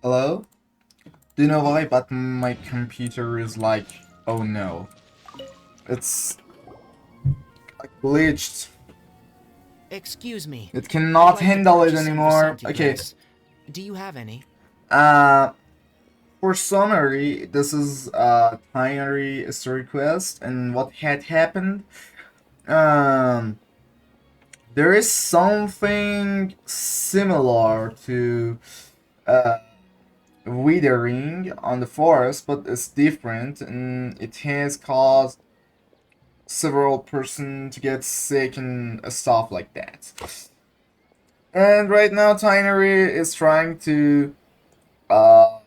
Hello? Do you know why? But my computer is like, oh no. It's glitched. Excuse me. It I'd cannot like to handle it purchase some anymore. Vasanti Okay. goods. Do you have any? Uh, for summary, this is a tiny story quest, and what had happened. Um, there is something similar to uh withering on the forest, but it's different, and it has caused several person to get sick and stuff like that. And right now, Tinery is trying to uh,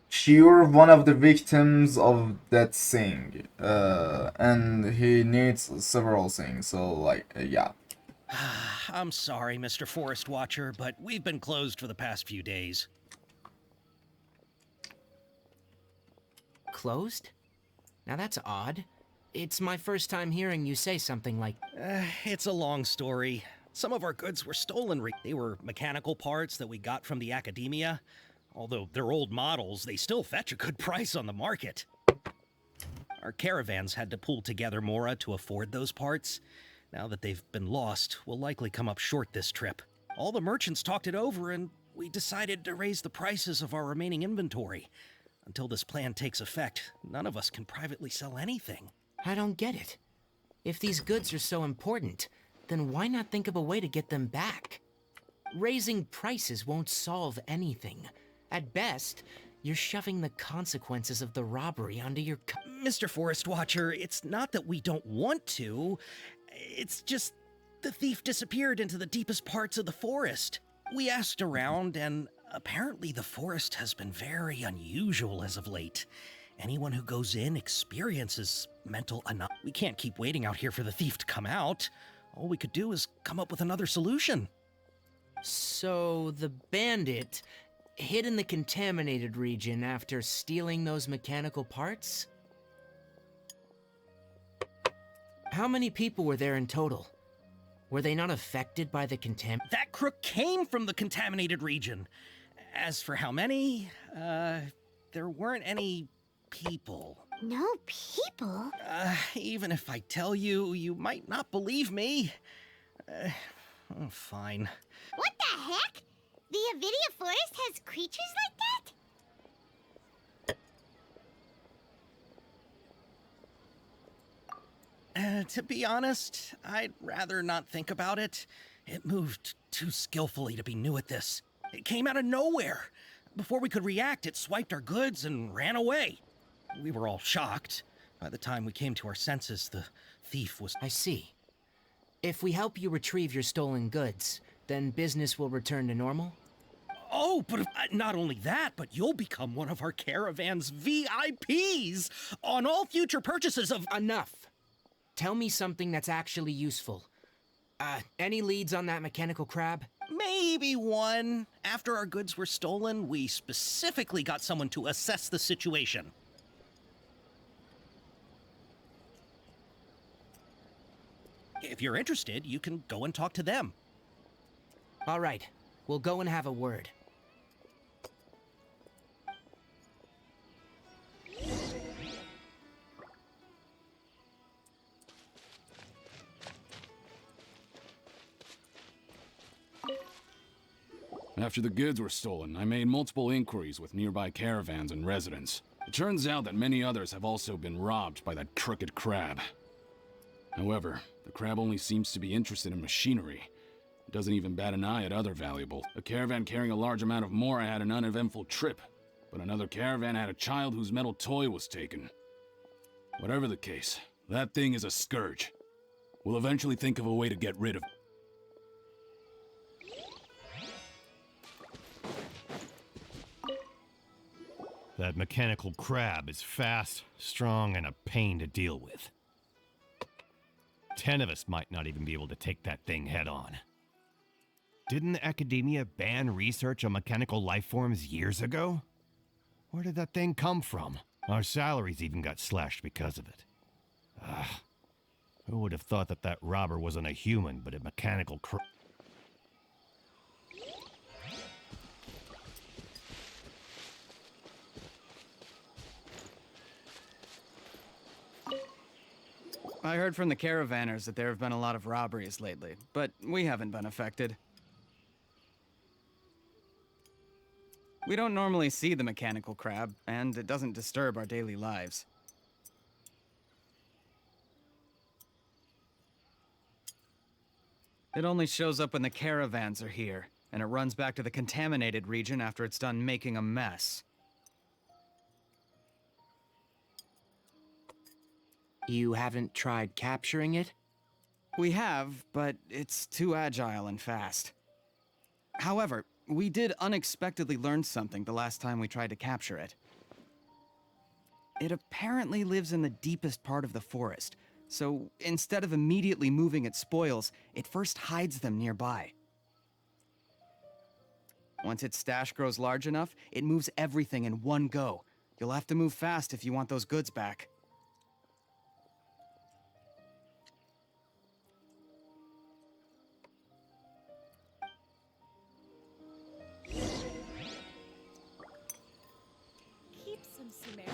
cure one of the victims of that thing, and he needs several things. So, like, yeah. I'm sorry, Mr. Forest Watcher, but we've been closed for the past few days. Closed? Now that's odd. It's my first time hearing you say something like, It's a long story. Some of our goods were stolen. They were mechanical parts that we got from the academia. Although they're old models, they still fetch a good price on the market. Our caravans had to pull together more to afford those parts. Now that they've been lost, we'll likely come up short this trip. All the merchants talked it over, and we decided to raise the prices of our remaining inventory. Until this plan takes effect, none of us can privately sell anything. I don't get it. If these goods are so important, then why not think of a way to get them back? Raising prices won't solve anything. At best, you're shoving the consequences of the robbery onto your Mr. Forest Watcher, it's not that we don't want to. It's just the thief disappeared into the deepest parts of the forest. We asked around, and apparently the forest has been very unusual as of late. Anyone who goes in experiences mental We can't keep waiting out here for the thief to come out. All we could do is come up with another solution. So the bandit hid in the contaminated region after stealing those mechanical parts? How many people were there in total? Were they not affected by the That crook came from the contaminated region. As for how many, there weren't any people. No people? Even if I tell you, you might not believe me. Fine. What the heck? The Avidia Forest has creatures like that? To be honest, I'd rather not think about it. It moved too skillfully to be new at this. It came out of nowhere. Before we could react, it swiped our goods and ran away. We were all shocked. By the time we came to our senses, the thief was... I see. If we help you retrieve your stolen goods, then business will return to normal? Oh, but not only that, but you'll become one of our caravan's VIPs on all future purchases of... Enough. Tell me something that's actually useful. Any leads on that mechanical crab? Maybe one. After our goods were stolen, we specifically got someone to assess the situation. If you're interested, you can go and talk to them. All right. We'll go and have a word. After the goods were stolen, I made multiple inquiries with nearby caravans and residents. It turns out that many others have also been robbed by that crooked crab. However, the crab only seems to be interested in machinery. It doesn't even bat an eye at other valuables. A caravan carrying a large amount of mora had an uneventful trip, but another caravan had a child whose metal toy was taken. Whatever the case, that thing is a scourge. We'll eventually think of a way to get rid of it. That mechanical crab is fast, strong, and a pain to deal with. 10 of us might not even be able to take that thing head on. Didn't the academia ban research on mechanical life forms years ago? Where did that thing come from? Our salaries even got slashed because of it. Who would have thought that that robber wasn't a human, but a mechanical I heard from the caravanners that there have been a lot of robberies lately, but we haven't been affected. We don't normally see the mechanical crab, and it doesn't disturb our daily lives. It only shows up when the caravans are here, and it runs back to the contaminated region after it's done making a mess. You haven't tried capturing it? We have, but it's too agile and fast. However, we did unexpectedly learn something the last time we tried to capture it. It apparently lives in the deepest part of the forest, so instead of immediately moving its spoils, it first hides them nearby. Once its stash grows large enough, it moves everything in one go. You'll have to move fast if you want those goods back. Keep some Sumeria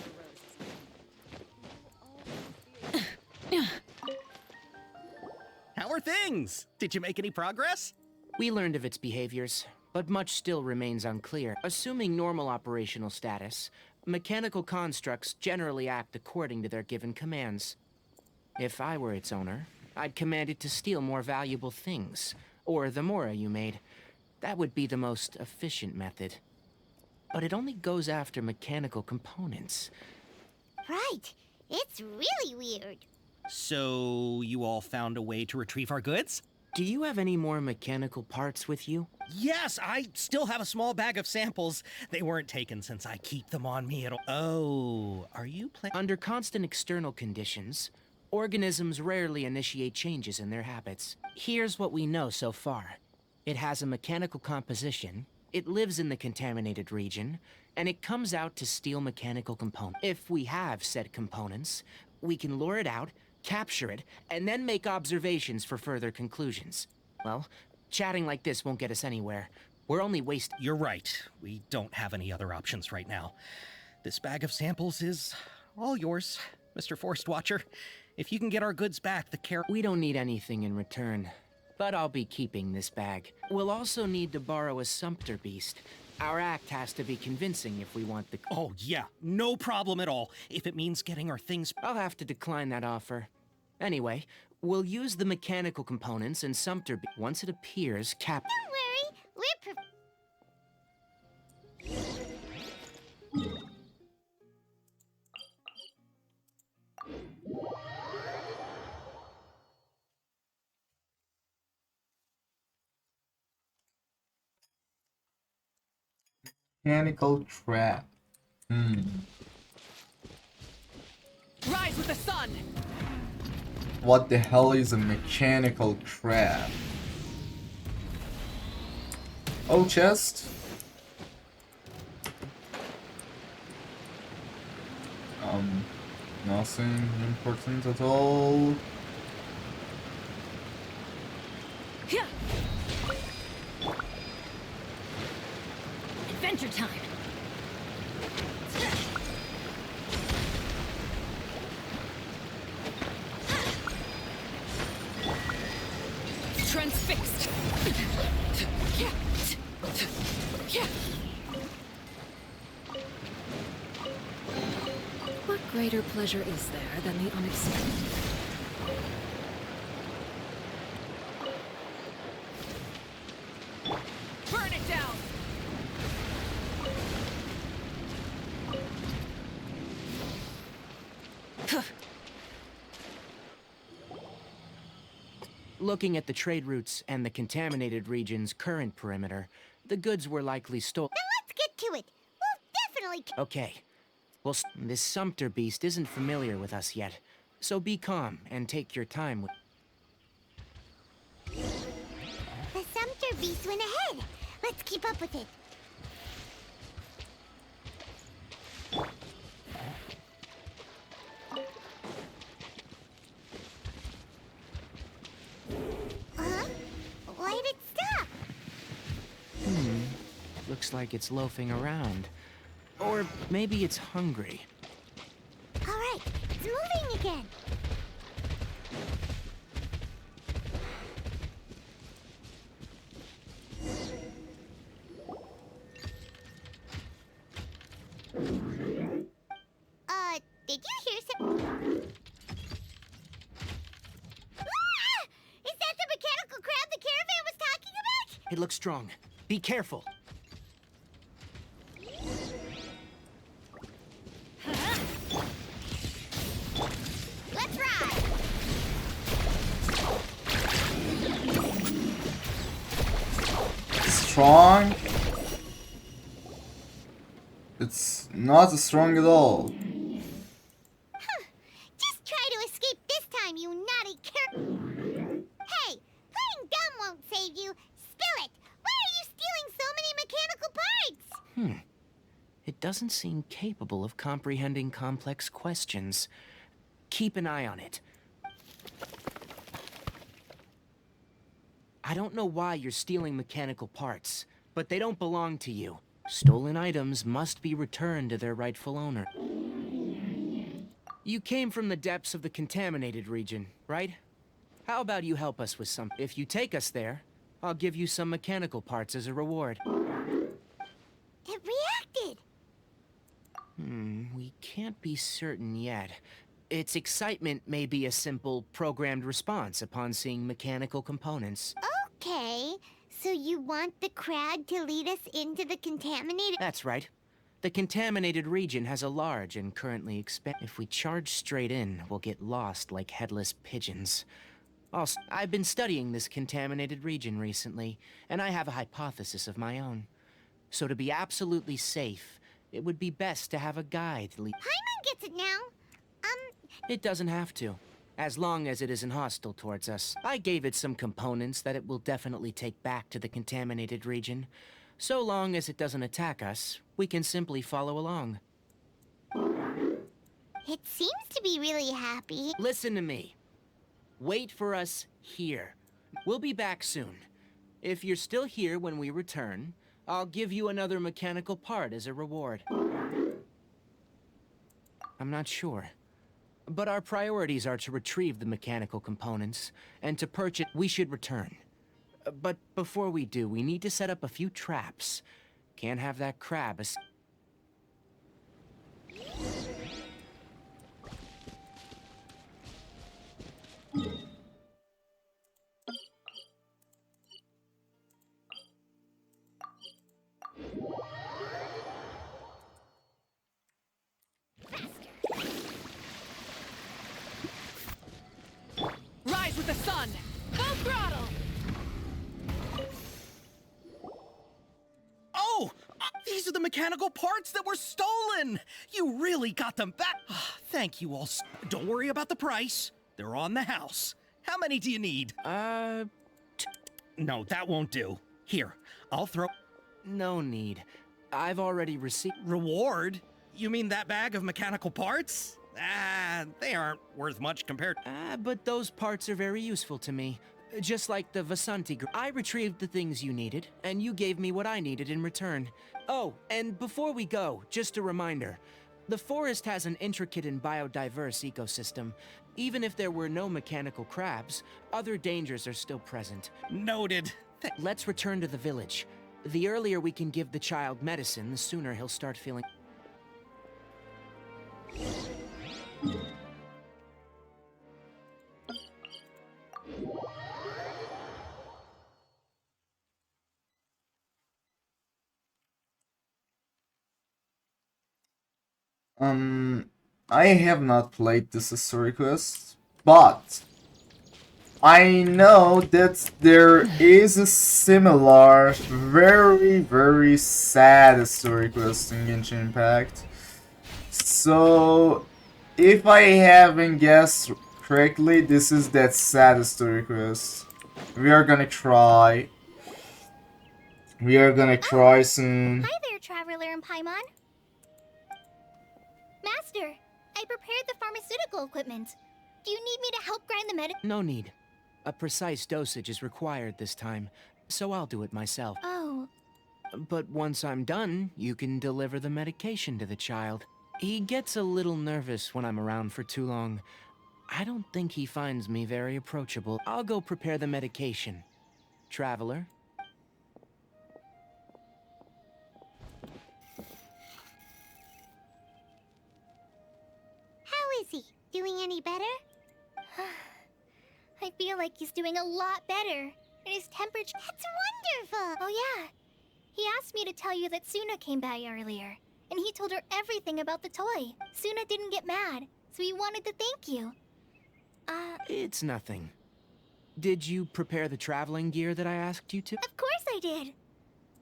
roses. How are things? Did you make any progress? We learned of its behaviors, but much still remains unclear. Assuming normal operational status, mechanical constructs generally act according to their given commands. If I were its owner, I'd command it to steal more valuable things, or the mora you made. That would be the most efficient method. But it only goes after mechanical components. Right. It's really weird. So, you all found a way to retrieve our goods? Do you have any more mechanical parts with you? Yes, I still have a small bag of samples. They weren't taken since I keep them on me at all. Oh, are you Under constant external conditions, organisms rarely initiate changes in their habits. Here's what we know so far. It has a mechanical composition, it lives in the contaminated region, and it comes out to steal mechanical components. If we have said components, we can lure it out, capture it, and then make observations for further conclusions. Well, chatting like this won't get us anywhere. We're only wasting. You're right. We don't have any other options right now. This bag of samples is all yours, Mr. Forest Watcher. If you can get our goods back, We don't need anything in return, but I'll be keeping this bag. We'll also need to borrow a sumpter beast. Our act has to be convincing if we want the... Oh, yeah. No problem at all. If it means getting our things... I'll have to decline that offer. Anyway, we'll use the mechanical components and sumpter once it appears, Don't worry. We're Mechanical trap. Rise with the sun! What the hell is a mechanical trap? Oh, chest. Nothing important at all. Yeah. Adventure time! Transfixed! What greater pleasure is there than the unexpected? Burn it down! Looking at the trade routes and the contaminated region's current perimeter, the goods were likely stolen. Then let's get to it. We'll definitely... Okay. Well, this sumpter beast isn't familiar with us yet, so be calm and take your time with... The sumpter beast went ahead. Let's keep up with it. Why'd it stop? Looks like it's loafing around. Or maybe it's hungry. All right, it's moving again. It looks strong. Be careful. Let's ride! Strong? It's not strong at all. Just try to escape this time, you naughty Hey, playing dumb won't save you. Spill it! Why are you stealing so many mechanical parts? It doesn't seem capable of comprehending complex questions. Keep an eye on it. I don't know why you're stealing mechanical parts, but they don't belong to you. Stolen items must be returned to their rightful owner. You came from the depths of the contaminated region, right? How about you help us with some? If you take us there, I'll give you some mechanical parts as a reward. It reacted! We can't be certain yet. Its excitement may be a simple, programmed response upon seeing mechanical components. Okay, so you want the crowd to lead us into the contaminated... That's right. The contaminated region has a large and currently If we charge straight in, we'll get lost like headless pigeons. Also, I've been studying this contaminated region recently, and I have a hypothesis of my own. So to be absolutely safe, it would be best to have a guide lead. Paimon gets it now. It doesn't have to, as long as it isn't hostile towards us. I gave it some components that it will definitely take back to the contaminated region. So long as it doesn't attack us, we can simply follow along. It seems to be really happy. Listen to me. Wait for us here. We'll be back soon. If you're still here when we return, I'll give you another mechanical part as a reward. I'm not sure. But our priorities are to retrieve the mechanical components, and to purchase, we should return. But before we do, we need to set up a few traps. Can't have that crab Rise with the sun! Full throttle! Oh! These are the mechanical parts that were stolen! You really got them back! Thank you all. Don't worry about the price. They're on the house. How many do you need? No, that won't do. Here, I'll throw... No need. I've already received... Reward? You mean that bag of mechanical parts? They aren't worth much compared... But those parts are very useful to me. Just like the Vasanti group. I retrieved the things you needed, and you gave me what I needed in return. Oh, and before we go, just a reminder. The forest has an intricate and biodiverse ecosystem. Even if there were no mechanical crabs, other dangers are still present. Noted. Let's return to the village. The earlier we can give the child medicine, the sooner he'll start feeling... I have not played this story quest, but I know that there is a similar, very, very sad story quest in Genshin Impact. So, if I haven't guessed correctly, this is that sad story quest. We are gonna try. We are gonna try soon. Hi there, Traveler and Paimon. Master, I prepared the pharmaceutical equipment. Do you need me to help grind the No need. A precise dosage is required this time, so I'll do it myself. Oh. But once I'm done, you can deliver the medication to the child. He gets a little nervous when I'm around for too long. I don't think he finds me very approachable. I'll go prepare the medication. Traveler? How is he? Doing any better? I feel like he's doing a lot better. And his temperature... That's wonderful! Oh yeah, he asked me to tell you that Suna came by earlier, and he told her everything about the toy. Suna didn't get mad, so he wanted to thank you. It's nothing. Did you prepare the traveling gear that I asked you to? Of course I did!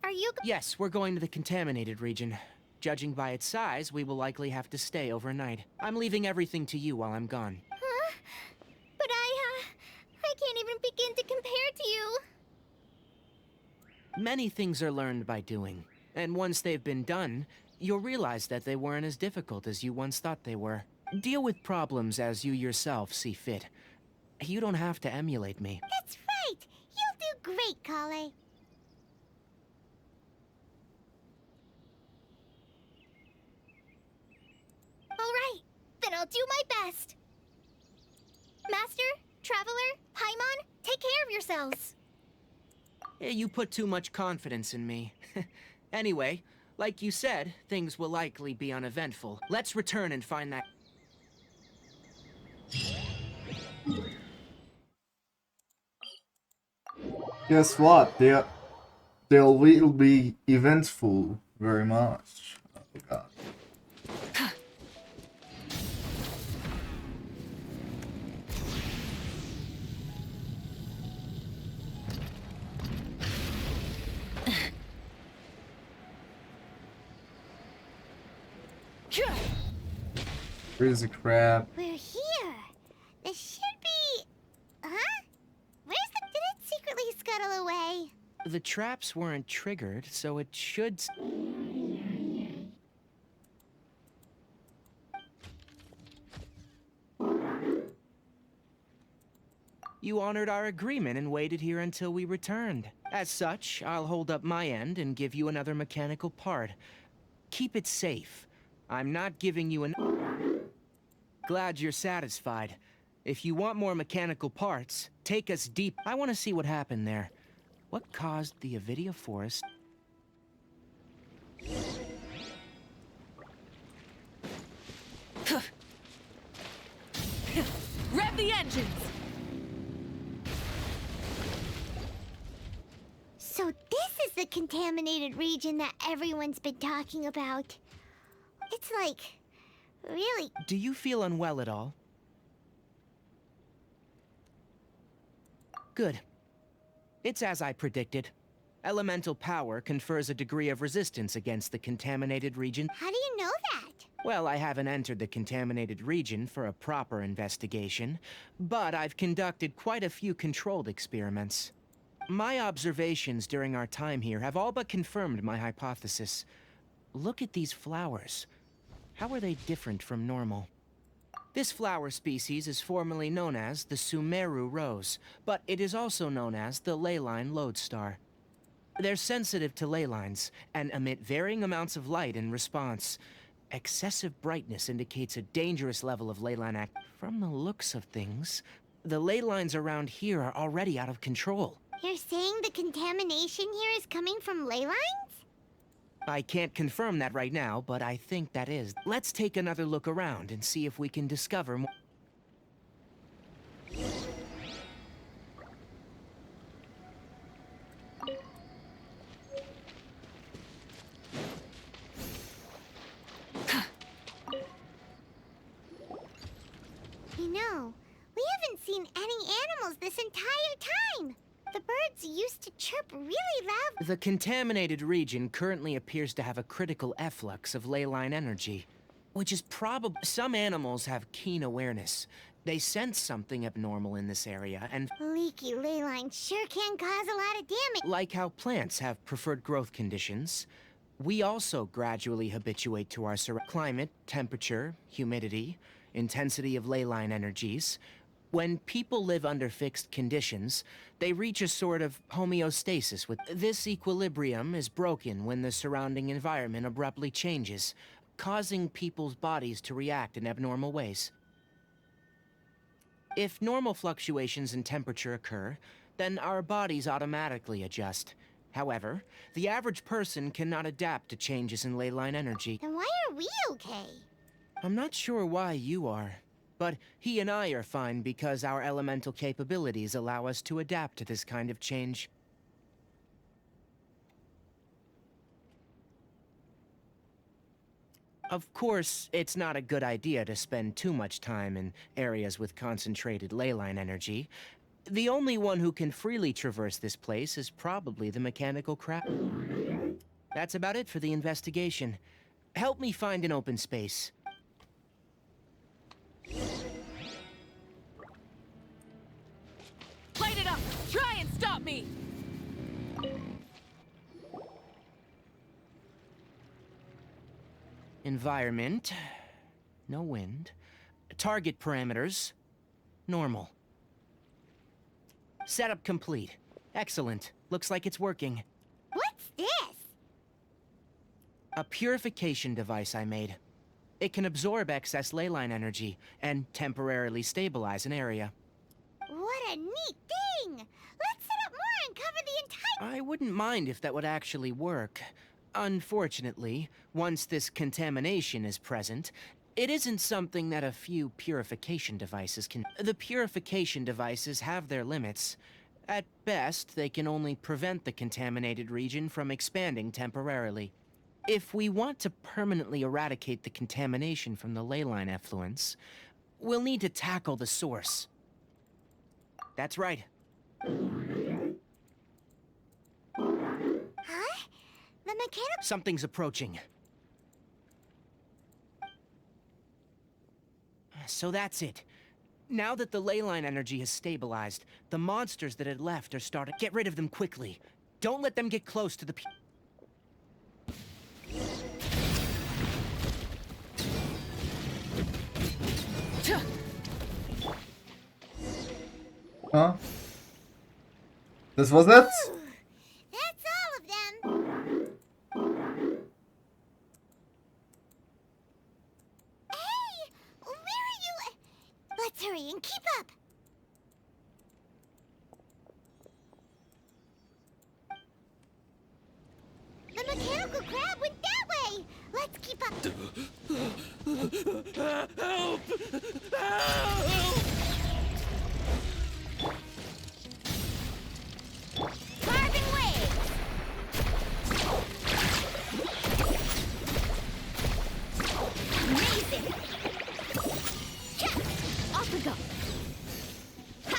Are you Yes, we're going to the contaminated region. Judging by its size, we will likely have to stay overnight. I'm leaving everything to you while I'm gone. Huh? But I can't even begin to compare to you. Many things are learned by doing, and once they've been done, you'll realize that they weren't as difficult as you once thought they were. Deal with problems as you yourself see fit. You don't have to emulate me. That's right! You'll do great, Kale. Alright, then I'll do my best. Master, Traveler, Paimon, take care of yourselves. You put too much confidence in me. Anyway, like you said, things will likely be uneventful. Let's return and find that... Guess what? They will be eventful very much. Oh god. Crazy crab. We're here. This should be... Huh? Did it secretly scuttle away? The traps weren't triggered, so it should... You honored our agreement and waited here until we returned. As such, I'll hold up my end and give you another mechanical part. Keep it safe. I'm not giving you an... Glad you're satisfied. If you want more mechanical parts, take us deep. I want to see what happened there. What caused the Avidia Forest? Rev the engines! So this is the contaminated region that everyone's been talking about. It's like... really... Do you feel unwell at all? Good. It's as I predicted. Elemental power confers a degree of resistance against the contaminated region. How do you know that? Well, I haven't entered the contaminated region for a proper investigation, but I've conducted quite a few controlled experiments. My observations during our time here have all but confirmed my hypothesis. Look at these flowers. How are they different from normal? This flower species is formerly known as the Sumeru rose, but it is also known as the leyline lodestar. They're sensitive to ley lines and emit varying amounts of light in response. Excessive brightness indicates a dangerous level of leyline act. From the looks of things, the ley lines around here are already out of control. You're saying the contamination here is coming from ley lines? I can't confirm that right now, but I think that is. Let's take another look around and see if we can discover more. You know, we haven't seen any animals this entire time. The birds used to chirp really loud. The contaminated region currently appears to have a critical efflux of leyline energy, which is probably... Some animals have keen awareness. They sense something abnormal in this area, and... Leaky ley lines sure can cause a lot of damage. Like how plants have preferred growth conditions, we also gradually habituate to our climate, temperature, humidity, intensity of leyline energies. When people live under fixed conditions, they reach a sort of homeostasis with... This equilibrium is broken when the surrounding environment abruptly changes, causing people's bodies to react in abnormal ways. If normal fluctuations in temperature occur, then our bodies automatically adjust. However, the average person cannot adapt to changes in leyline energy. Then why are we okay? I'm not sure why you are. But he and I are fine because our elemental capabilities allow us to adapt to this kind of change. Of course, it's not a good idea to spend too much time in areas with concentrated ley line energy. The only one who can freely traverse this place is probably the mechanical crab. That's about it for the investigation. Help me find an open space. Light it up! Try and stop me! Environment. No wind. Target parameters. Normal. Setup complete. Excellent. Looks like it's working. What's this? A purification device I made. It can absorb excess ley line energy and temporarily stabilize an area. What a neat thing! Let's set up more and cover the entire... I wouldn't mind if that would actually work. Unfortunately, once this contamination is present, it isn't something that a few purification devices can... The purification devices have their limits. At best, they can only prevent the contaminated region from expanding temporarily. If we want to permanently eradicate the contamination from the ley line effluents, we'll need to tackle the source. That's right. Huh? The mechanical... Something's approaching. So that's it. Now that the ley line energy has stabilized, the monsters that had left are starting. Get rid of them quickly. Don't let them get close to the... Huh? This was it? That's all of them. Hey! Where are you? Let's hurry and keep up. The mechanical crab went that way. Let's keep up. Help! Help! Carving waves. Amazing. Check. Off we go. Ha.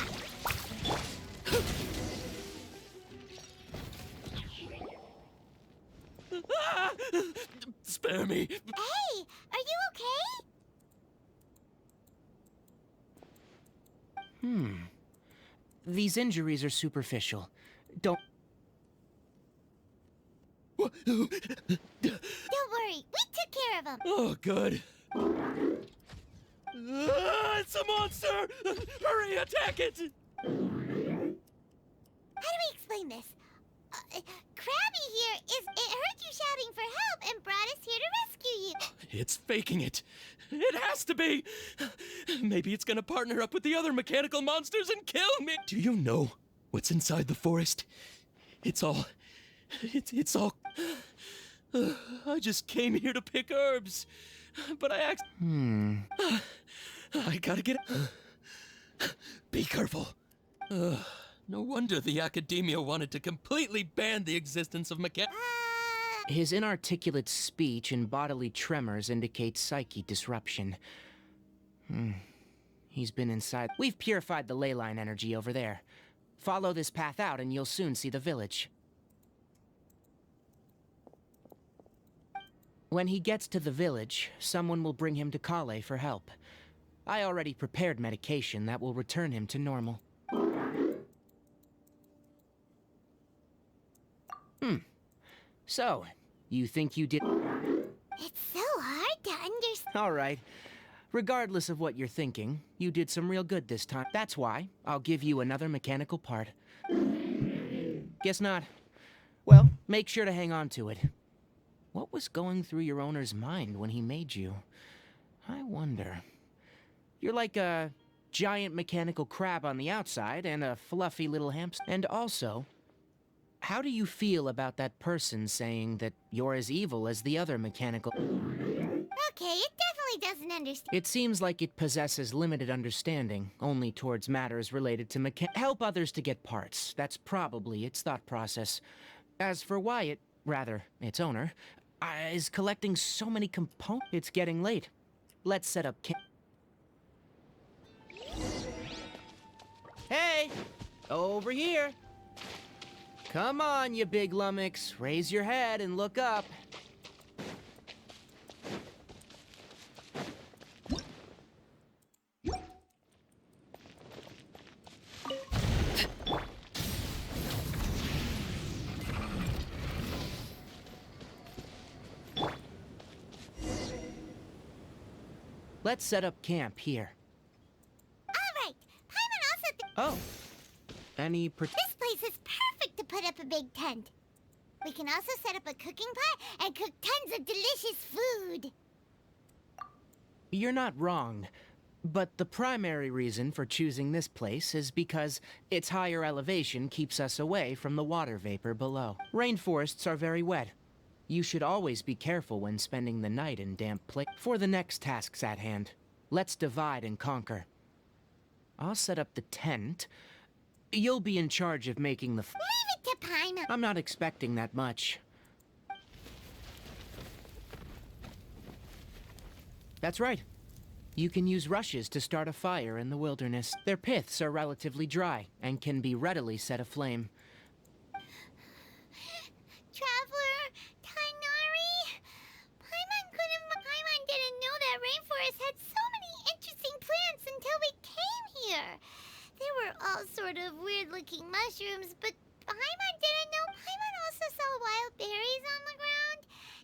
Spare me. Hey, are you okay? These injuries are superficial. Don't... Don't worry, we took care of him. Oh, good. It's a monster! Hurry, attack it! How do we explain this? Krabby here it heard you shouting for help and brought us here to rescue you. It's faking it. It has to be. Maybe it's gonna partner up with the other mechanical monsters and kill me. Do you know what's inside the forest? It's all... I just came here to pick herbs. But I I gotta get... Be careful. No wonder the academia wanted to completely ban the existence of His inarticulate speech and bodily tremors indicate psyche disruption. He's been inside. We've purified the ley line energy over there. Follow this path out and you'll soon see the village. When he gets to the village, someone will bring him to Kale for help. I already prepared medication that will return him to normal. So, you think you did... It's so hard to understand. All right. Regardless of what you're thinking, you did some real good this time. That's why I'll give you another mechanical part. Guess not. Well, make sure to hang on to it. What was going through your owner's mind when he made you? I wonder. You're like a giant mechanical crab on the outside and a fluffy little hamster. And also, how do you feel about that person saying that you're as evil as the other mechanical... Okay, it definitely doesn't understand. It seems like it possesses limited understanding, only towards matters related to help others to get parts. That's probably its thought process. As for Wyatt, rather, its owner, is collecting so many components. It's getting late. Let's set up camp. Hey! Over here! Come on, you big lummox. Raise your head and look up. Let's set up camp here. All right. Paimon also Oh. Any this place is perfect to put up a big tent. We can also set up a cooking pot and cook tons of delicious food. You're not wrong. But the primary reason for choosing this place is because its higher elevation keeps us away from the water vapor below. Rainforests are very wet. You should always be careful when spending the night in damp places. For the next tasks at hand, let's divide and conquer. I'll set up the tent. You'll be in charge of making the Leave it to Paimon. I'm not expecting that much. That's right. You can use rushes to start a fire in the wilderness. Their piths are relatively dry and can be readily set aflame. Traveler, Tainari, Paimon didn't know that rainforest had so many interesting plants until we came here. There were all sort of weird-looking mushrooms, but Paimon didn't know. Paimon also saw wild berries on the ground,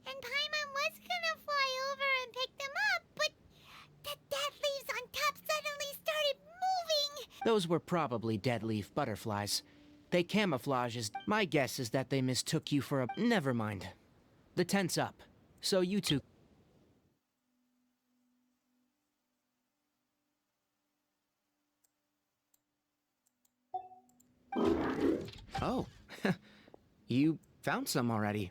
and Paimon was gonna fly over and pick them up, but the dead leaves on top suddenly started moving. Those were probably dead leaf butterflies. They camouflage as... My guess is that they mistook you for a... Never mind. The tent's up, so you two... Oh, you found some already.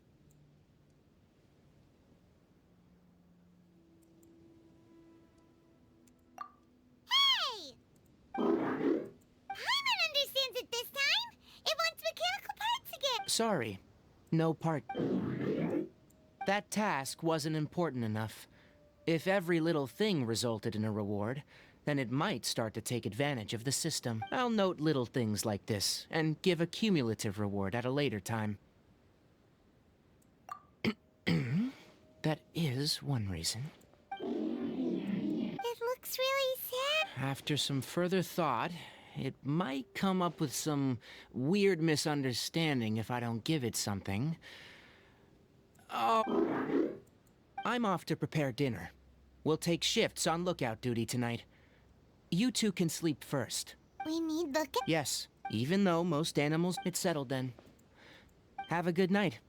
Hey! Paimon understands it this time. It wants mechanical parts again. Sorry, no part. That task wasn't important enough. If every little thing resulted in a reward, then it might start to take advantage of the system. I'll note little things like this, and give a cumulative reward at a later time. That is one reason. It looks really sad. After some further thought, it might come up with some weird misunderstanding if I don't give it something. Oh, I'm off to prepare dinner. We'll take shifts on lookout duty tonight. You two can sleep first. We need look at... Yes, even though most animals... It's settled then. Have a good night.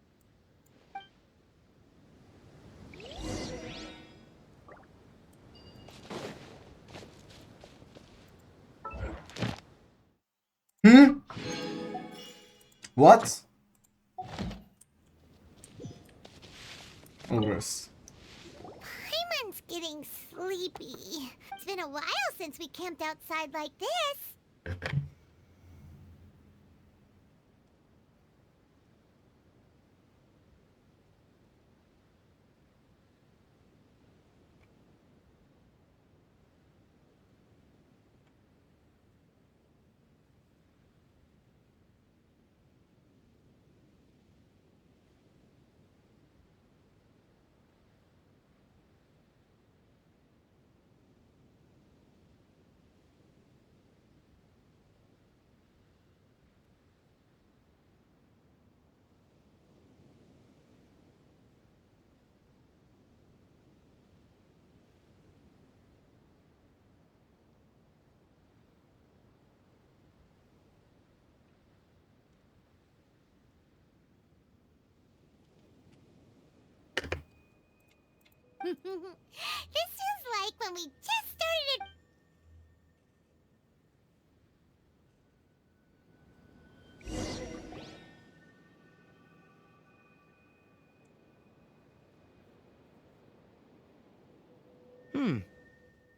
What? Ogres. Paimon's getting sleepy. It's been a while since we camped outside like this. This feels like when we just started...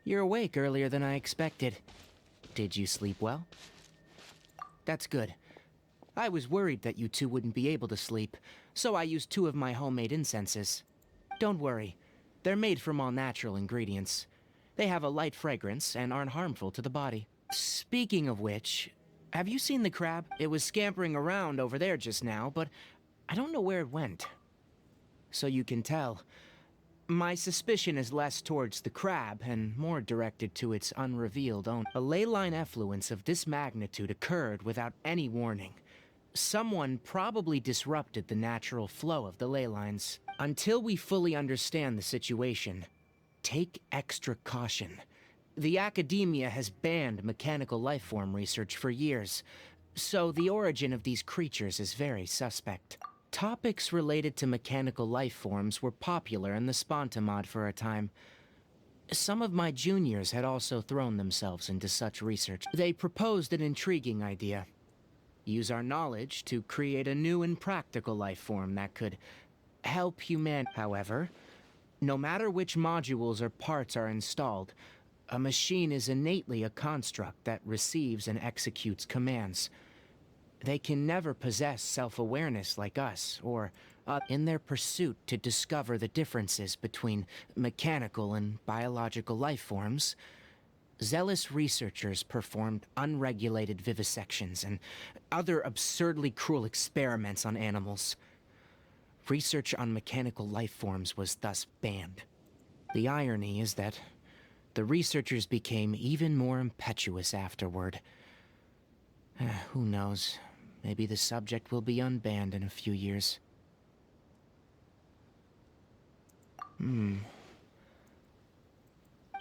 You're awake earlier than I expected. Did you sleep well? That's good. I was worried that you two wouldn't be able to sleep. so I used 2 of my homemade incenses. Don't worry, they're made from all natural ingredients. They have a light fragrance and aren't harmful to the body. Speaking of which, have you seen the crab? It was scampering around over there just now, but I don't know where it went. So you can tell, my suspicion is less towards the crab and more directed to its unrevealed owner. A ley line effluence of this magnitude occurred without any warning. Someone probably disrupted the natural flow of the ley lines. Until we fully understand the situation, take extra caution. The academia has banned mechanical lifeform research for years, so the origin of these creatures is very suspect. Topics related to mechanical lifeforms were popular in the Sponta mod for a time. Some of my juniors had also thrown themselves into such research. They proposed an intriguing idea. Use our knowledge to create a new and practical lifeform that could help humanity. However, no matter which modules or parts are installed, a machine is innately a construct that receives and executes commands. They can never possess self-awareness like us, or in their pursuit to discover the differences between mechanical and biological life forms, zealous researchers performed unregulated vivisections and other absurdly cruel experiments on animals. Research on mechanical life forms was thus banned. The irony is that the researchers became even more impetuous afterward. Who knows? Maybe the subject will be unbanned in a few years.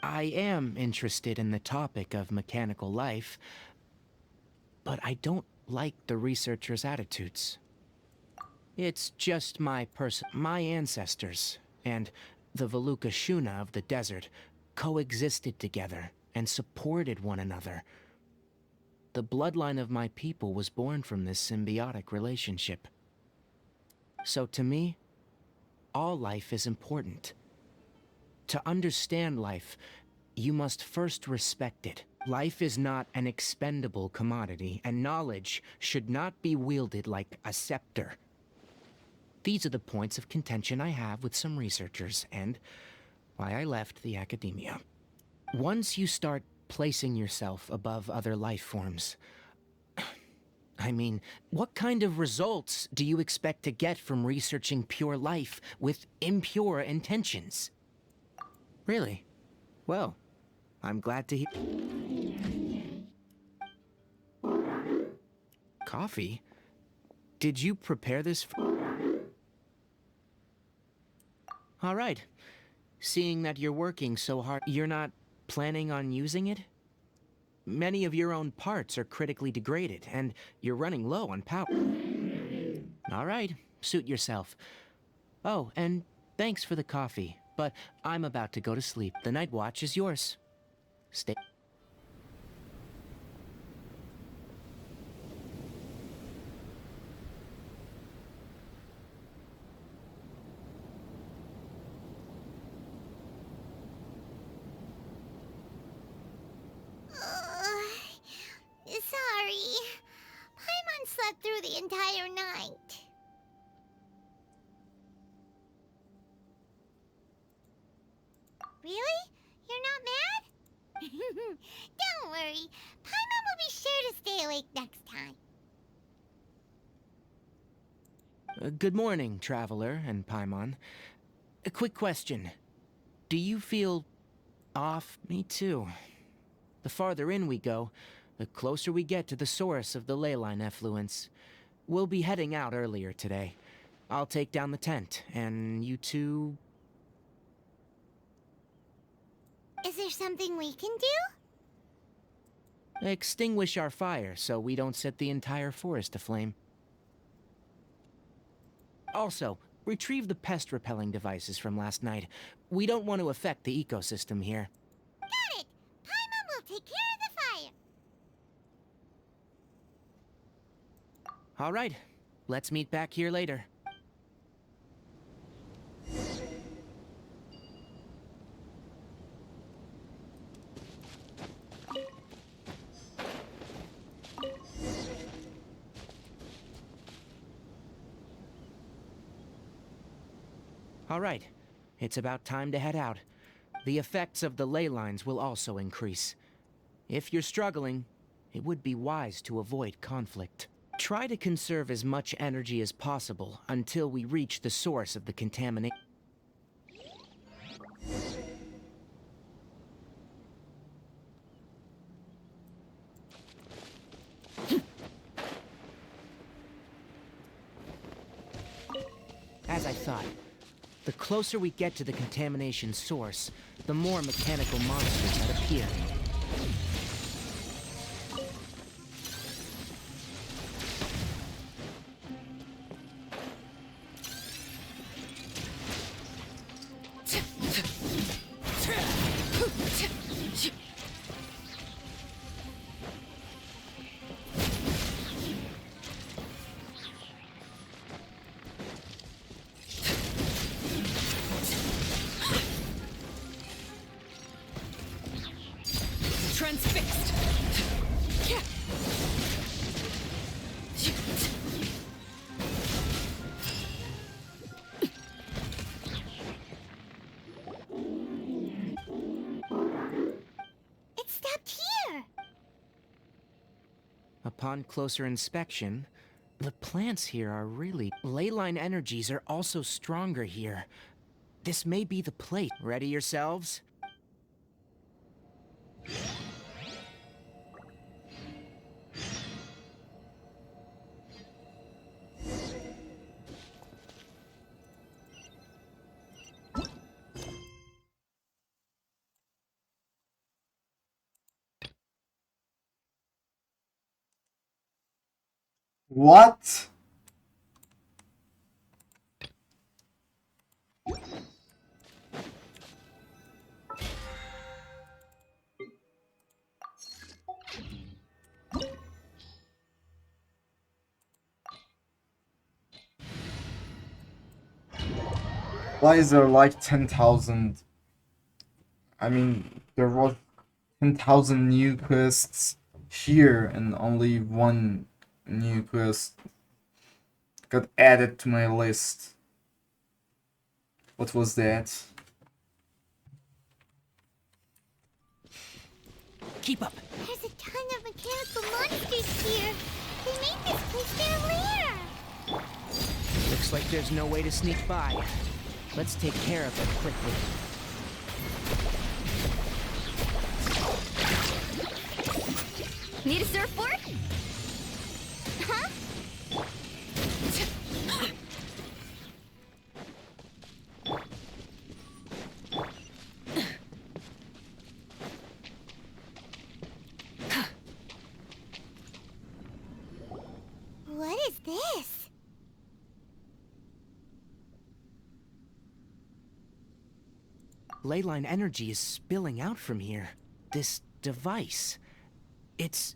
I am interested in the topic of mechanical life, but I don't like the researchers' attitudes. It's just my ancestors and the Veluca Shuna of the desert coexisted together and supported one another. The bloodline of my people was born from this symbiotic relationship. So to me, all life is important. To understand life, you must first respect it. Life is not an expendable commodity, and knowledge should not be wielded like a scepter. These are the points of contention I have with some researchers, and why I left the academia. Once you start placing yourself above other life forms, I mean, what kind of results do you expect to get from researching pure life with impure intentions? Really? Well, I'm glad to hear. Coffee? Did you prepare this for... All right. Seeing that you're working so hard, you're not planning on using it? Many of your own parts are critically degraded, and you're running low on power. All right, suit yourself. Oh, and thanks for the coffee, but I'm about to go to sleep. The night watch is yours. Stay... Sorry. Paimon slept through the entire night. Really? You're not mad? Don't worry. Paimon will be sure to stay awake next time. Good morning, Traveler and Paimon. A quick question. Do you feel off? Me too. The farther in we go, the closer we get to the source of the ley line effluence. We'll be heading out earlier today. I'll take down the tent, and you two... Is there something we can do? extinguish our fire so we don't set the entire forest aflame. Also, retrieve the pest-repelling devices from last night. We don't want to affect the ecosystem here. Got it! Paimon will take care of the fire. All right, let's meet back here later. All right, it's about time to head out. The effects of the ley lines will also increase. If you're struggling, it would be wise to avoid conflict. Try to conserve as much energy as possible until we reach the source of the contamination. As I thought, the closer we get to the contamination source, the more mechanical monsters that appear. Transfixed. It stopped here. Upon closer inspection, the plants here are really... Ley line energies are also stronger here. This may be the place. Ready yourselves? What? Why is there like 10,000? I mean, there was 10,000 new quests here and only one new quest got added to my list. What was that? Keep up. There's a ton of mechanical monsters here. They made this place their lair. Looks like there's no way to sneak by. Let's take care of it quickly. Need a surfboard? Huh? What is this? Ley line energy is spilling out from here. This device. It's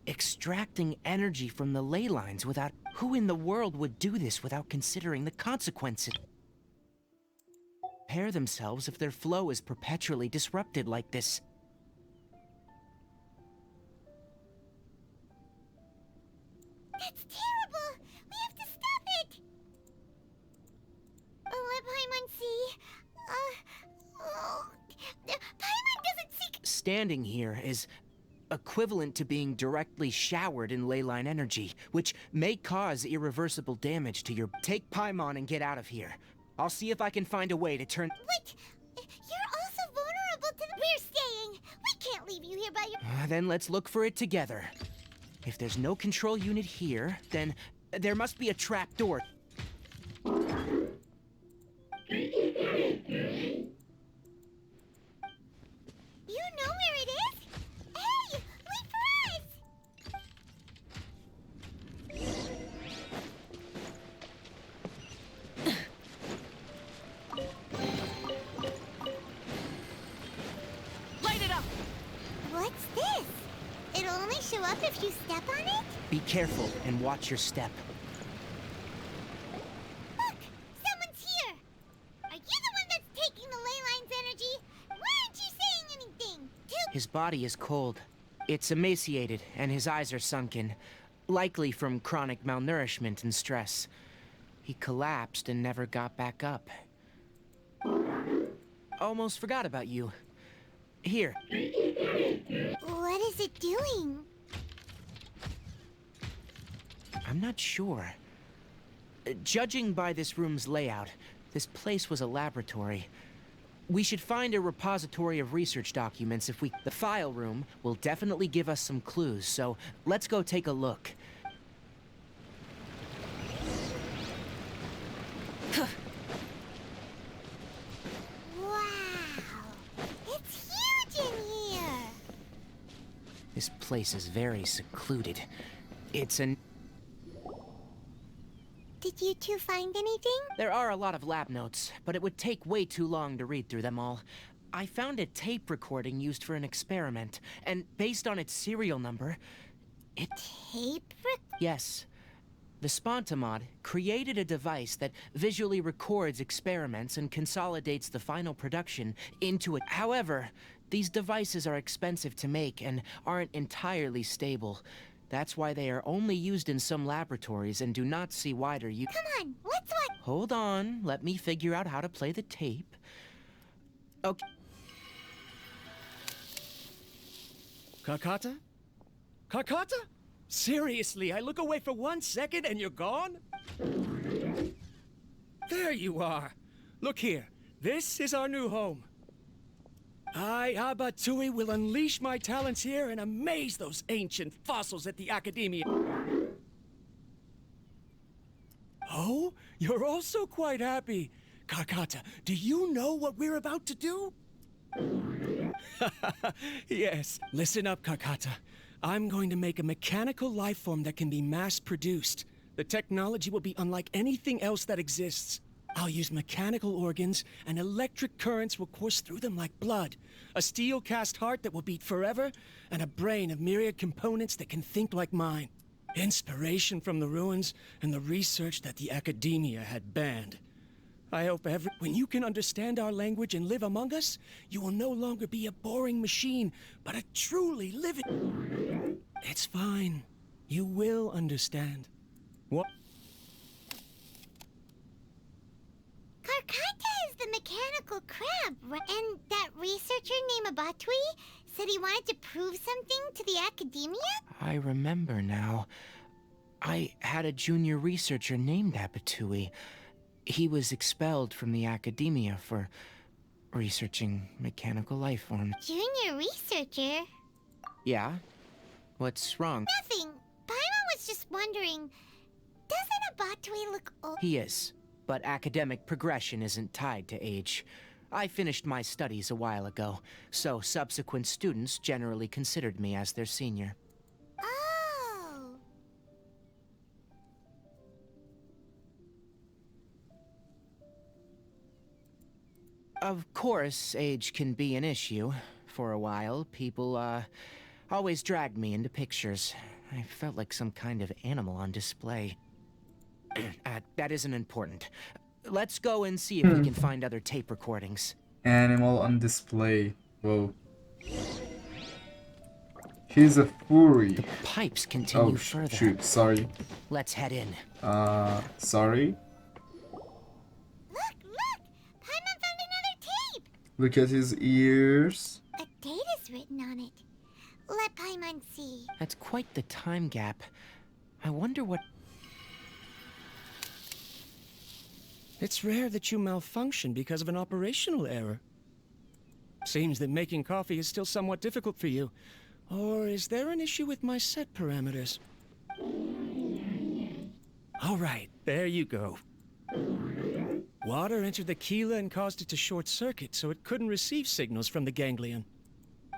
extracting energy from the ley lines without... Who in the world would do this without considering the consequences? Repair themselves if their flow is perpetually disrupted like this. That's terrible! We have to stop it! Let Paimon see. Paimon doesn't see... Standing here is equivalent to being directly showered in ley line energy, which may cause irreversible damage to your... Take Paimon and get out of here. I'll see if I can find a way to turn... Wait! You're also vulnerable to the... We're staying! We can't leave you here by your... Then let's look for it together. If there's no control unit here, then there must be a trap door. You know where it is? Hey! Wait for us! Light it up. What's this? It'll only show up if you step on it? Be careful and watch your step. Look! Someone's here! Are you the one that's taking the ley line's energy? Why aren't you saying anything? His body is cold. It's emaciated, and his eyes are sunken, likely from chronic malnourishment and stress. He collapsed and never got back up. Almost forgot about you. Here. What is it doing? I'm not sure. Judging by this room's layout, this place was a laboratory. We should find a repository of research documents if we... The file room will definitely give us some clues, so let's go take a look. Wow! It's huge in here! This place is very secluded. It's an... Did you two find anything? There are a lot of lab notes, but it would take way too long to read through them all. I found a tape recording used for an experiment, and based on its serial number, it... Tape? Yes. The Spontamod created a device that visually records experiments and consolidates the final production into it. However, these devices are expensive to make and aren't entirely stable. That's why they are only used in some laboratories and do not see wider use. Come on, let's watch. Hold on, let me figure out how to play the tape. Okay. Kakata? Kakata? Seriously, I look away for 1 second and you're gone? There you are. Look here. This is our new home. I, Abatui, will unleash my talents here and amaze those ancient fossils at the Academia. Oh, you're also quite happy. Kakata, do you know what we're about to do? Yes. Listen up, Kakata. I'm going to make a mechanical life form that can be mass-produced. The technology will be unlike anything else that exists. I'll use mechanical organs, and electric currents will course through them like blood. A steel-cast heart that will beat forever, and a brain of myriad components that can think like mine. Inspiration from the ruins and the research that the Academia had banned. I hope when you can understand our language and live among us, you will no longer be a boring machine, but a truly living... It's fine. You will understand. What? Karkata is the mechanical crab, and that researcher named Abatui said he wanted to prove something to the Academia? I remember now. I had a junior researcher named Abatui. He was expelled from the Academia for researching mechanical life forms. Junior researcher? Yeah? What's wrong? Nothing. Paimon was just wondering, doesn't Abatui look old? He is, but academic progression isn't tied to age. I finished my studies a while ago, so subsequent students generally considered me as their senior. Oh. Of course, age can be an issue. For a while, people, always dragged me into pictures. I felt like some kind of animal on display. That isn't important. Let's go and see if we can find other tape recordings. Animal on display. Whoa. He's a furry. The pipes continue Oh, further. shoot, sorry. Let's head in. Sorry. Look! Paimon found another tape! Look at his ears. A date is written on it. Let Paimon see. That's quite the time gap. I wonder what... It's rare that you malfunction because of an operational error. Seems that making coffee is still somewhat difficult for you. Or is there an issue with my set parameters? All right, there you go. Water entered the Keela and caused it to short-circuit, so it couldn't receive signals from the ganglion.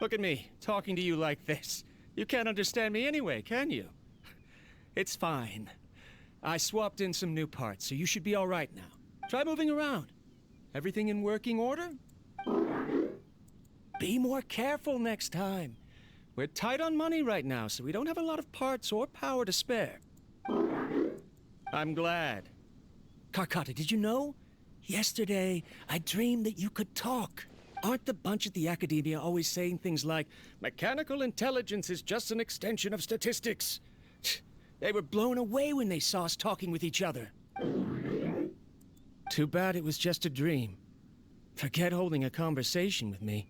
Look at me, talking to you like this. You can't understand me anyway, can you? It's fine. I swapped in some new parts, so you should be all right now. Try moving around. Everything in working order? Be more careful next time. We're tight on money right now, so we don't have a lot of parts or power to spare. I'm glad. Karkata, did you know? Yesterday, I dreamed that you could talk. Aren't the bunch at the Academia always saying things like, mechanical intelligence is just an extension of statistics? They were blown away when they saw us talking with each other. Too bad it was just a dream. Forget holding a conversation with me.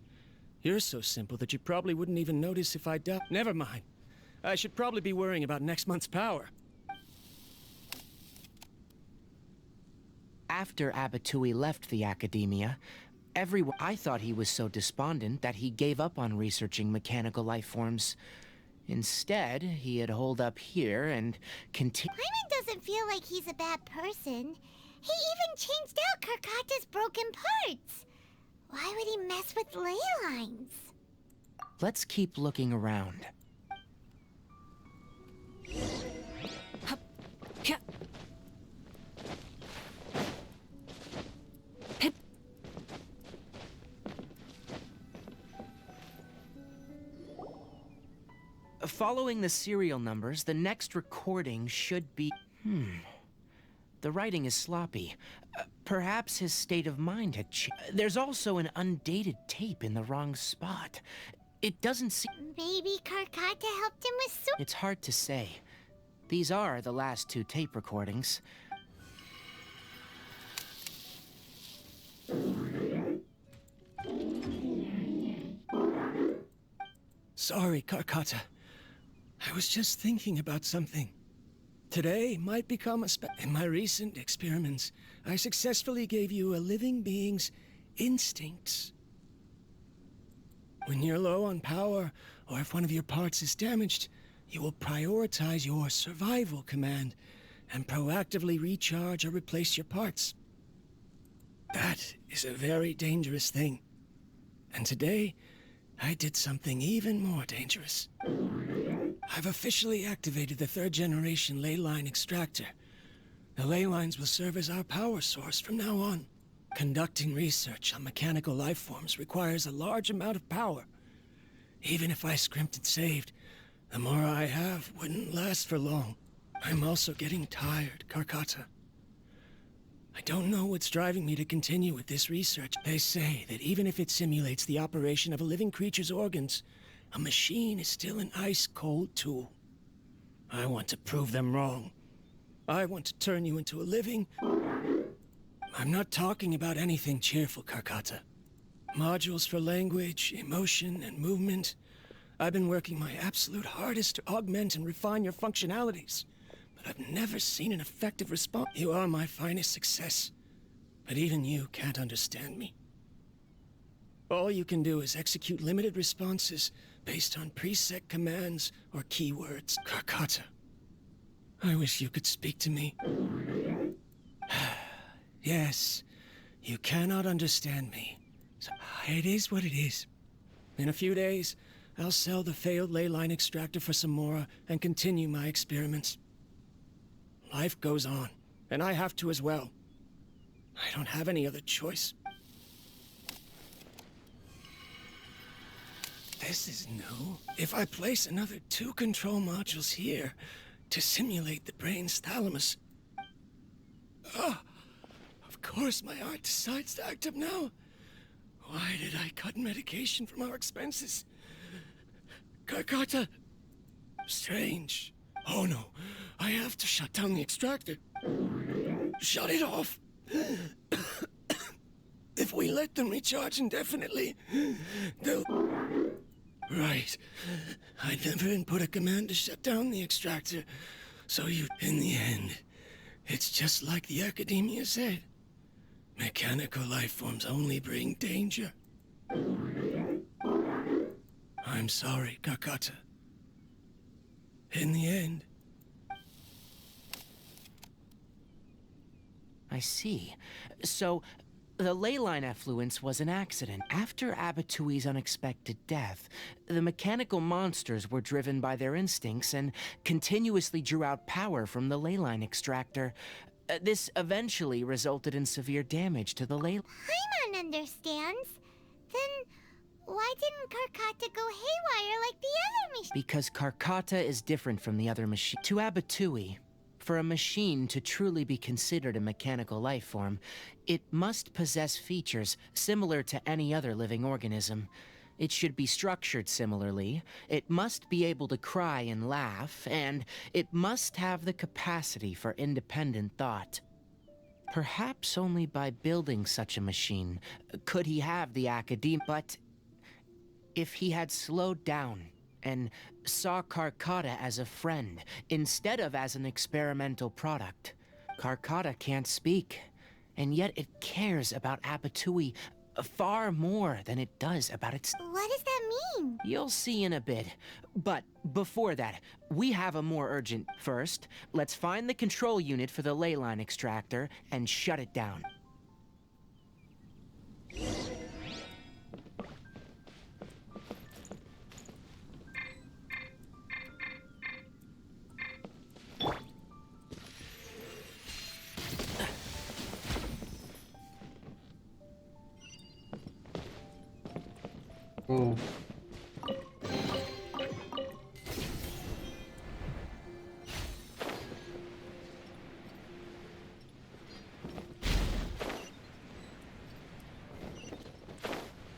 You're so simple that you probably wouldn't even notice if I died. Never mind. I should probably be worrying about next month's power. After Abatui left the academia, I thought he was so despondent that he gave up on researching mechanical life forms. Instead, he had holed up here and continued. Paimon doesn't feel like he's a bad person. He even changed out Karkata's broken parts. Why would he mess with ley lines? Let's keep looking around. Following the serial numbers, the next recording should be... The writing is sloppy. Perhaps his state of mind had changed. There's also an undated tape in the wrong spot. It doesn't seem... Maybe Karkata helped him with soup. It's hard to say. These are the last 2 tape recordings. Sorry, Karkata. I was just thinking about something. Today might become In my recent experiments, I successfully gave you a living being's instincts. When you're low on power, or if one of your parts is damaged, you will prioritize your survival command and proactively recharge or replace your parts. That is a very dangerous thing. And today, I did something even more dangerous. I've officially activated the 3rd generation ley line extractor. The ley lines will serve as our power source from now on. Conducting research on mechanical life forms requires a large amount of power. Even if I scrimped and saved, the more I have wouldn't last for long. I'm also getting tired, Karkata. I don't know what's driving me to continue with this research. They say that even if it simulates the operation of a living creature's organs, a machine is still an ice-cold tool. I want to prove them wrong. I want to turn you into a living... I'm not talking about anything cheerful, Karkata. Modules for language, emotion, and movement. I've been working my absolute hardest to augment and refine your functionalities, but I've never seen an effective response. You are my finest success, but even you can't understand me. All you can do is execute limited responses based on preset commands or keywords. Karkata, I wish you could speak to me. Yes, you cannot understand me. So it is what it is. In a few days, I'll sell the failed ley line extractor for some more and continue my experiments. Life goes on, and I have to as well. I don't have any other choice. This is new. If I place another 2 control modules here to simulate the brain's thalamus... Of course my heart decides to act up now. Why did I cut medication from our expenses? Karkata! Strange. Oh no, I have to shut down the extractor. Shut it off. If we let them recharge indefinitely, they'll... Right. I never input a command to shut down the extractor. So in the end, it's just like the academia said. Mechanical life forms only bring danger. I'm sorry, Karkata. In the end... I see. So, the ley line effluence was an accident. After Abatui's unexpected death, the mechanical monsters were driven by their instincts and continuously drew out power from the ley line extractor. This eventually resulted in severe damage to the ley... Paimon understands. Then why didn't Karkata go haywire like the other machine? Because Karkata is different from the other machine. To Abatui, for a machine to truly be considered a mechanical life form, it must possess features similar to any other living organism. It should be structured similarly, it must be able to cry and laugh, and it must have the capacity for independent thought. Perhaps only by building such a machine could he have the academe. But if he had slowed down and saw Karkata as a friend instead of as an experimental product, Karkata can't speak, and yet it cares about Apatui far more than it does about its... What does that mean? You'll see in a bit. But before that, we have a more urgent... First, let's find the control unit for the ley line extractor and shut it down. Oh.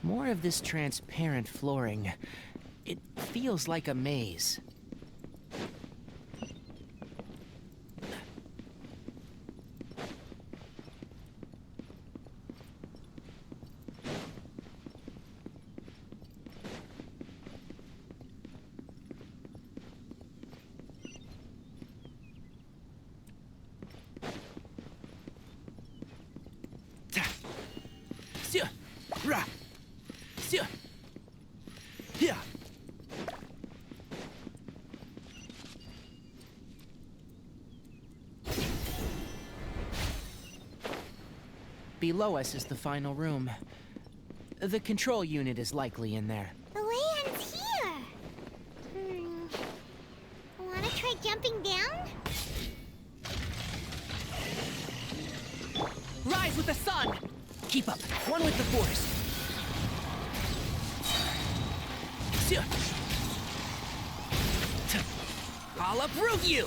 More of this transparent flooring. It feels like a maze. Below us is the final room. The control unit is likely in there. The way ends here. Wanna try jumping down? Rise with the sun! Keep up. One with the force. I'll uproot you!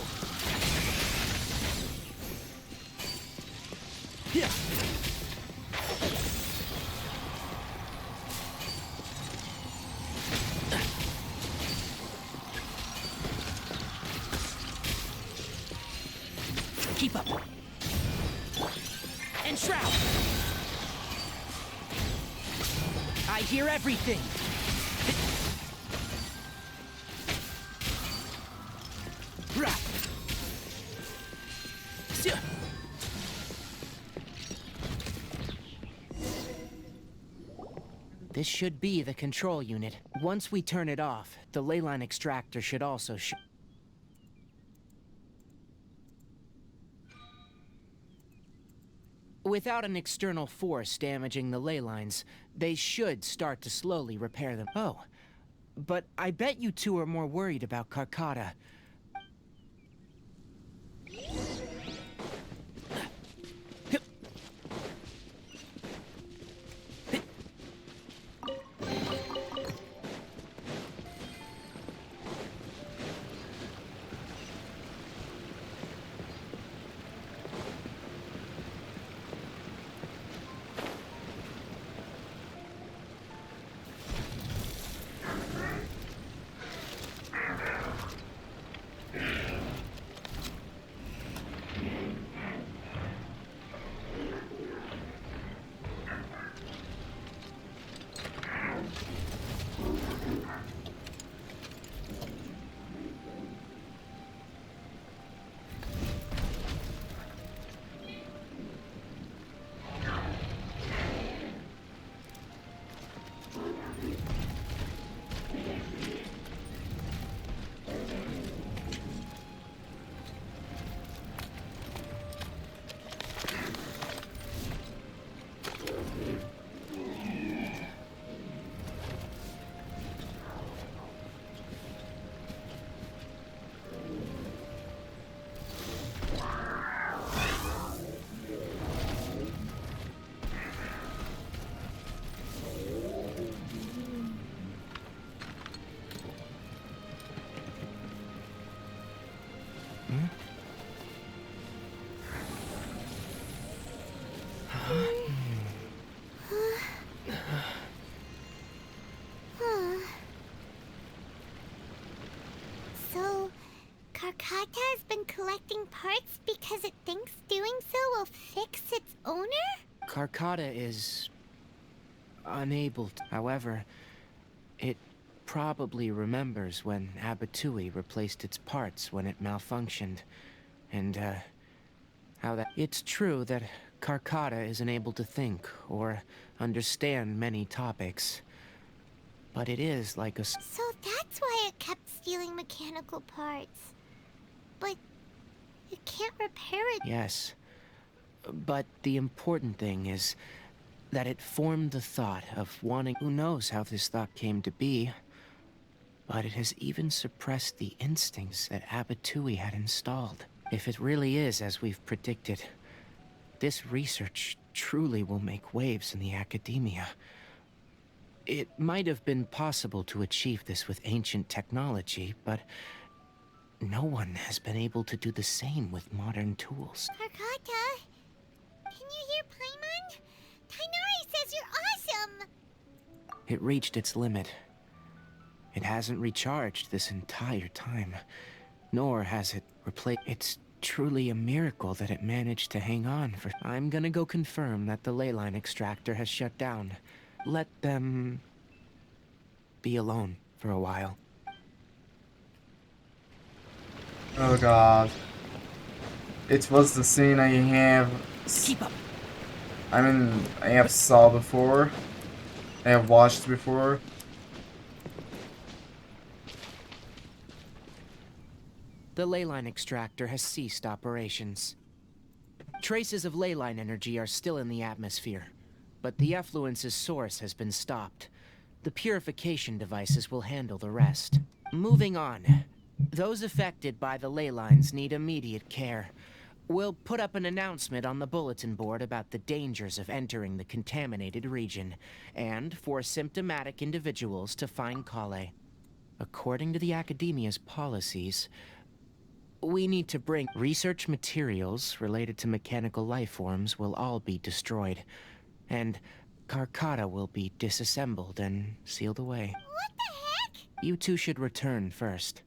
Keep up. And shroud! I hear everything! This should be the control unit. Once we turn it off, the ley line extractor should also Without an external force damaging the ley lines, they should start to slowly repair them. Oh, but I bet you two are more worried about Karkata. collecting parts because it thinks doing so will fix its owner? Karkata is unable to. However, it probably remembers when Abatui replaced its parts when it malfunctioned. And, how that... It's true that Karkata isn't able to think or understand many topics. But it is like a... So that's why it kept stealing mechanical parts. But it can't repair it. Yes. But the important thing is that it formed the thought of wanting... Who knows how this thought came to be? But it has even suppressed the instincts that Abatui had installed. If it really is as we've predicted, this research truly will make waves in the academia. It might have been possible to achieve this with ancient technology, but no one has been able to do the same with modern tools. Karkata, can you hear Paimon? Tainari says you're awesome! It reached its limit. It hasn't recharged this entire time, nor has it replaced. It's truly a miracle that it managed to hang on for... I'm gonna go confirm that the leyline extractor has shut down. Let them be alone for a while. Oh god. It was the scene I have... Keep up. I mean, I have saw before. I have watched before. The leyline extractor has ceased operations. Traces of leyline energy are still in the atmosphere, but the effluence's source has been stopped. The purification devices will handle the rest. Moving on. Those affected by the ley lines need immediate care. We'll put up an announcement on the bulletin board about the dangers of entering the contaminated region, and for symptomatic individuals to find Kale. According to the Academia's policies, we need to bring... Research materials related to mechanical life forms will all be destroyed, and Karkata will be disassembled and sealed away. What the heck? You two should return first.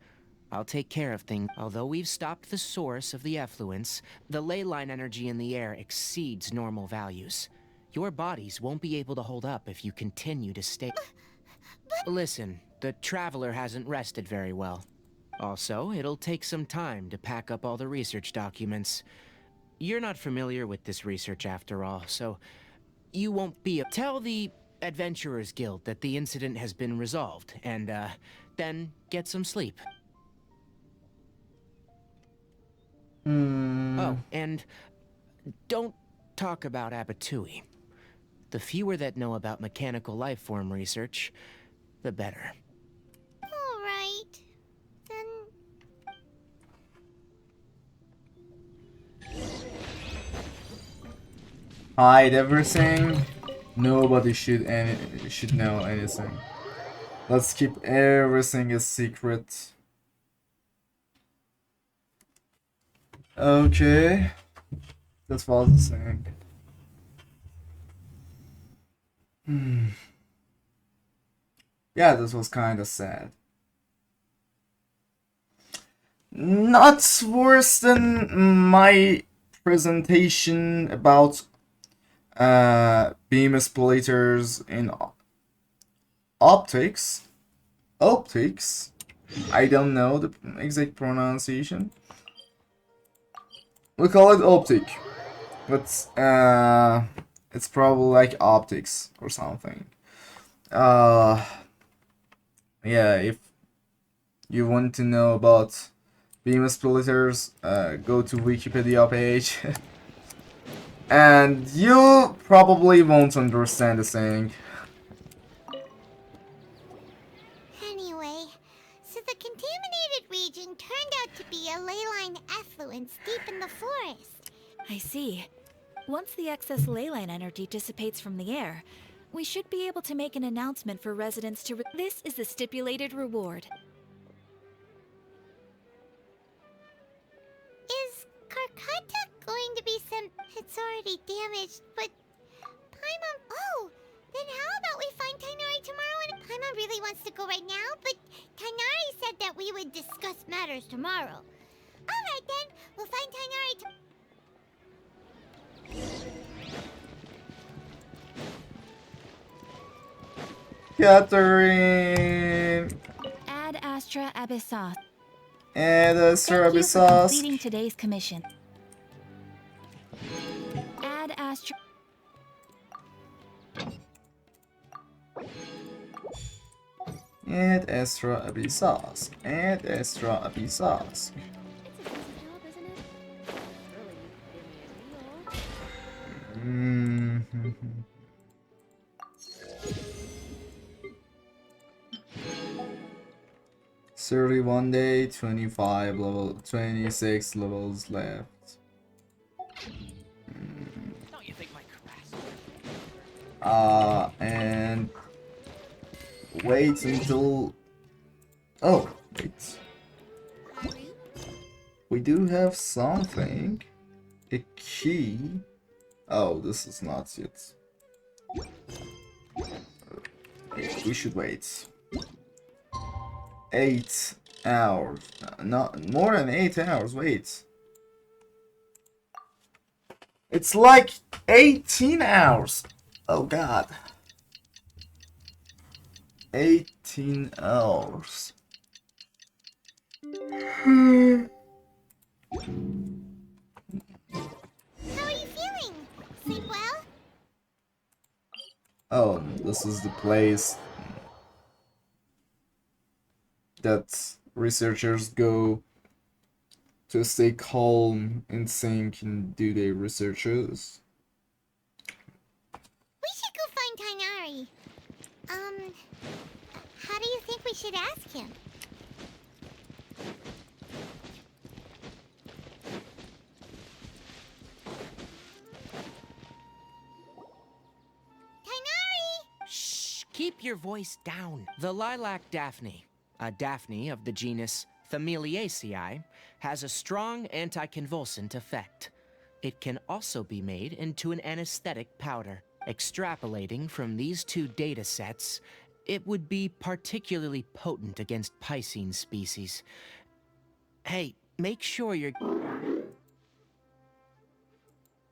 I'll take care of things. Although we've stopped the source of the effluence, the ley line energy in the air exceeds normal values. Your bodies won't be able to hold up if you continue to stay... Listen, the Traveler hasn't rested very well. Also, it'll take some time to pack up all the research documents. You're not familiar with this research after all, so you won't be... Tell the Adventurers Guild that the incident has been resolved, and, then get some sleep. Oh, and don't talk about Abatui. The fewer that know about mechanical life form research, the better. Alright. Then... Hide everything. Nobody should know anything. Let's keep everything a secret. Okay. That's what I was saying. Yeah, this was kind of sad. Not worse than my presentation about beam splitters in optics. I don't know the exact pronunciation. We call it optic, but it's probably like optics or something. Yeah, if you want to know about beam splitters, go to Wikipedia page. And you probably won't understand the saying. Anyway, so the contaminated region turned out to be a leyline effluence deep in the forest. I see. Once the excess leyline energy dissipates from the air, we should be able to make an announcement for residents to... This is the stipulated reward. Is Karkata going to be sent? It's already damaged, but Paimon... Oh! Then how about we find Tainari tomorrow and... Paimon really wants to go right now, but Tainari said that we would discuss matters tomorrow. Alright then, We'll find Tainari Catherine! Ad Astra Abyssos. And Thank you for Surabisos. completing today's commission. Ad Astra. And Astra Abyssos. And Astra Abyssos. Mhm. 31 day, 25 level, 26 levels left. Don't you think my And wait until. Oh, wait. We do have something. A key. Oh, this is not it. We should wait. 8 hours. Not more than 8 hours. Wait. It's like 18 hours. Oh god. 18 hours. How are you feeling? Sleep well? Oh, this is the place that researchers go to stay calm and think and do their researches. We should go find Tainari. How do you think we should ask him? Tainari! Shh! Keep your voice down. The lilac daphne, a daphne of the genus Thameliaceae, has a strong anticonvulsant effect. It can also be made into an anesthetic powder. Extrapolating from these two data sets, it would be particularly potent against Piscine species. Hey, make sure you're...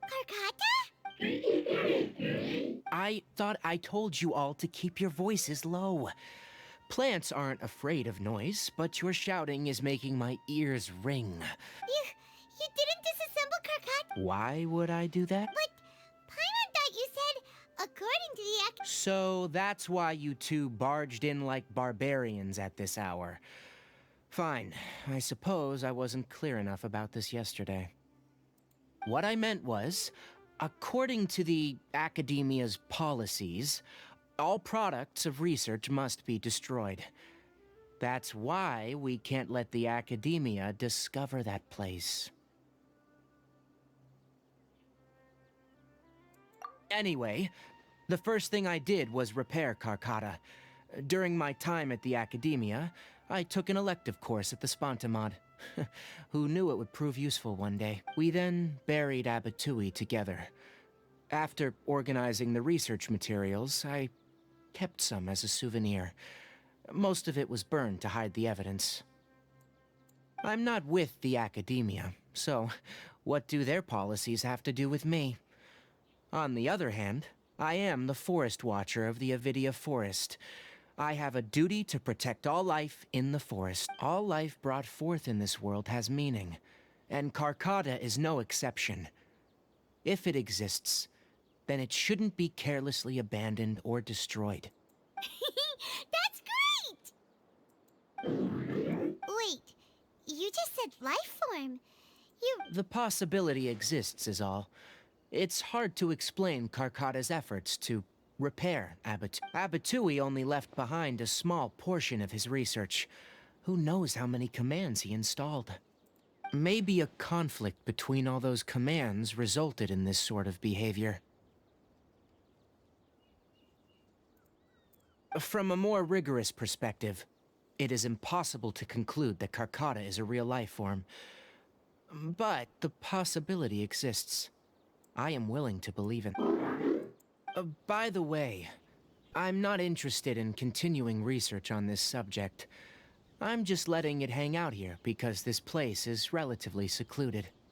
Karkata? I thought I told you all to keep your voices low. Plants aren't afraid of noise, but your shouting is making my ears ring. You didn't disassemble Karkata? Why would I do that? But Paimon thought you said, according to the So that's why you two barged in like barbarians at this hour. Fine. I suppose I wasn't clear enough about this yesterday. What I meant was, according to the Academia's policies, all products of research must be destroyed. That's why we can't let the Academia discover that place. Anyway, the first thing I did was repair Karkata. During my time at the Academia, I took an elective course at the Spontamod. Who knew it would prove useful one day? We then buried Abatui together. After organizing the research materials, I kept some as a souvenir. Most of it was burned to hide the evidence. I'm not with the Academia, so what do their policies have to do with me? On the other hand, I am the Forest Watcher of the Avidia Forest. I have a duty to protect all life in the forest. All life brought forth in this world has meaning, and Karkata is no exception. If it exists, then it shouldn't be carelessly abandoned or destroyed. That's great! Wait, you just said life form. The possibility exists is all. It's hard to explain Karkata's efforts to repair Abatui. Abatui only left behind a small portion of his research. Who knows how many commands he installed? Maybe a conflict between all those commands resulted in this sort of behavior. From a more rigorous perspective, it is impossible to conclude that Karkata is a real life form. But the possibility exists. I am willing to believe in. By the way, I'm not interested in continuing research on this subject. I'm just letting it hang out here because this place is relatively secluded.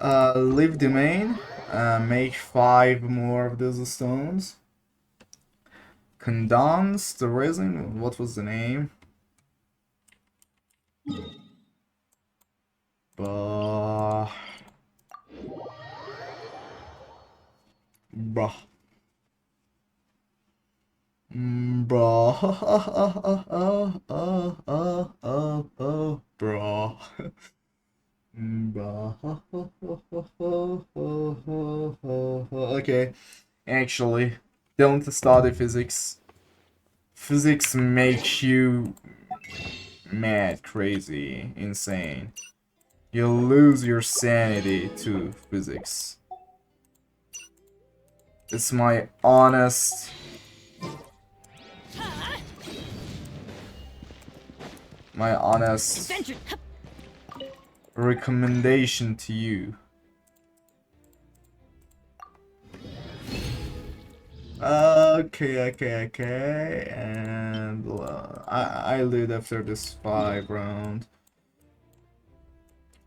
Leave domain. Make 5 more of those stones. Condense the resin. What was the name? Bruh. Bruh. Bruh. Bruh. Okay, actually, don't study physics. Physics makes you mad, crazy, insane. You lose your sanity to physics. It's my honest recommendation to you. Okay, and I lead after this 5 round.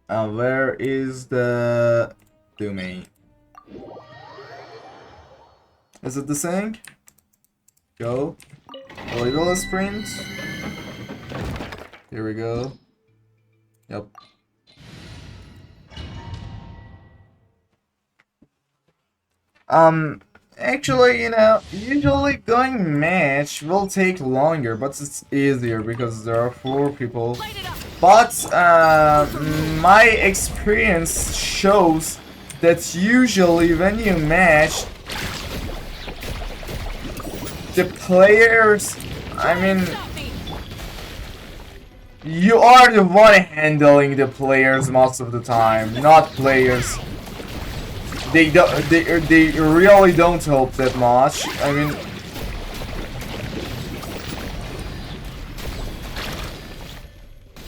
Where is the domain? Is it the same? Go. A little sprint. Here we go. Yep. Actually, you know, usually going match will take longer, but it's easier because there are 4 people. But my experience shows that usually when you match, the players, I mean, you are the one handling the players most of the time, not players. They really don't help that much. I mean,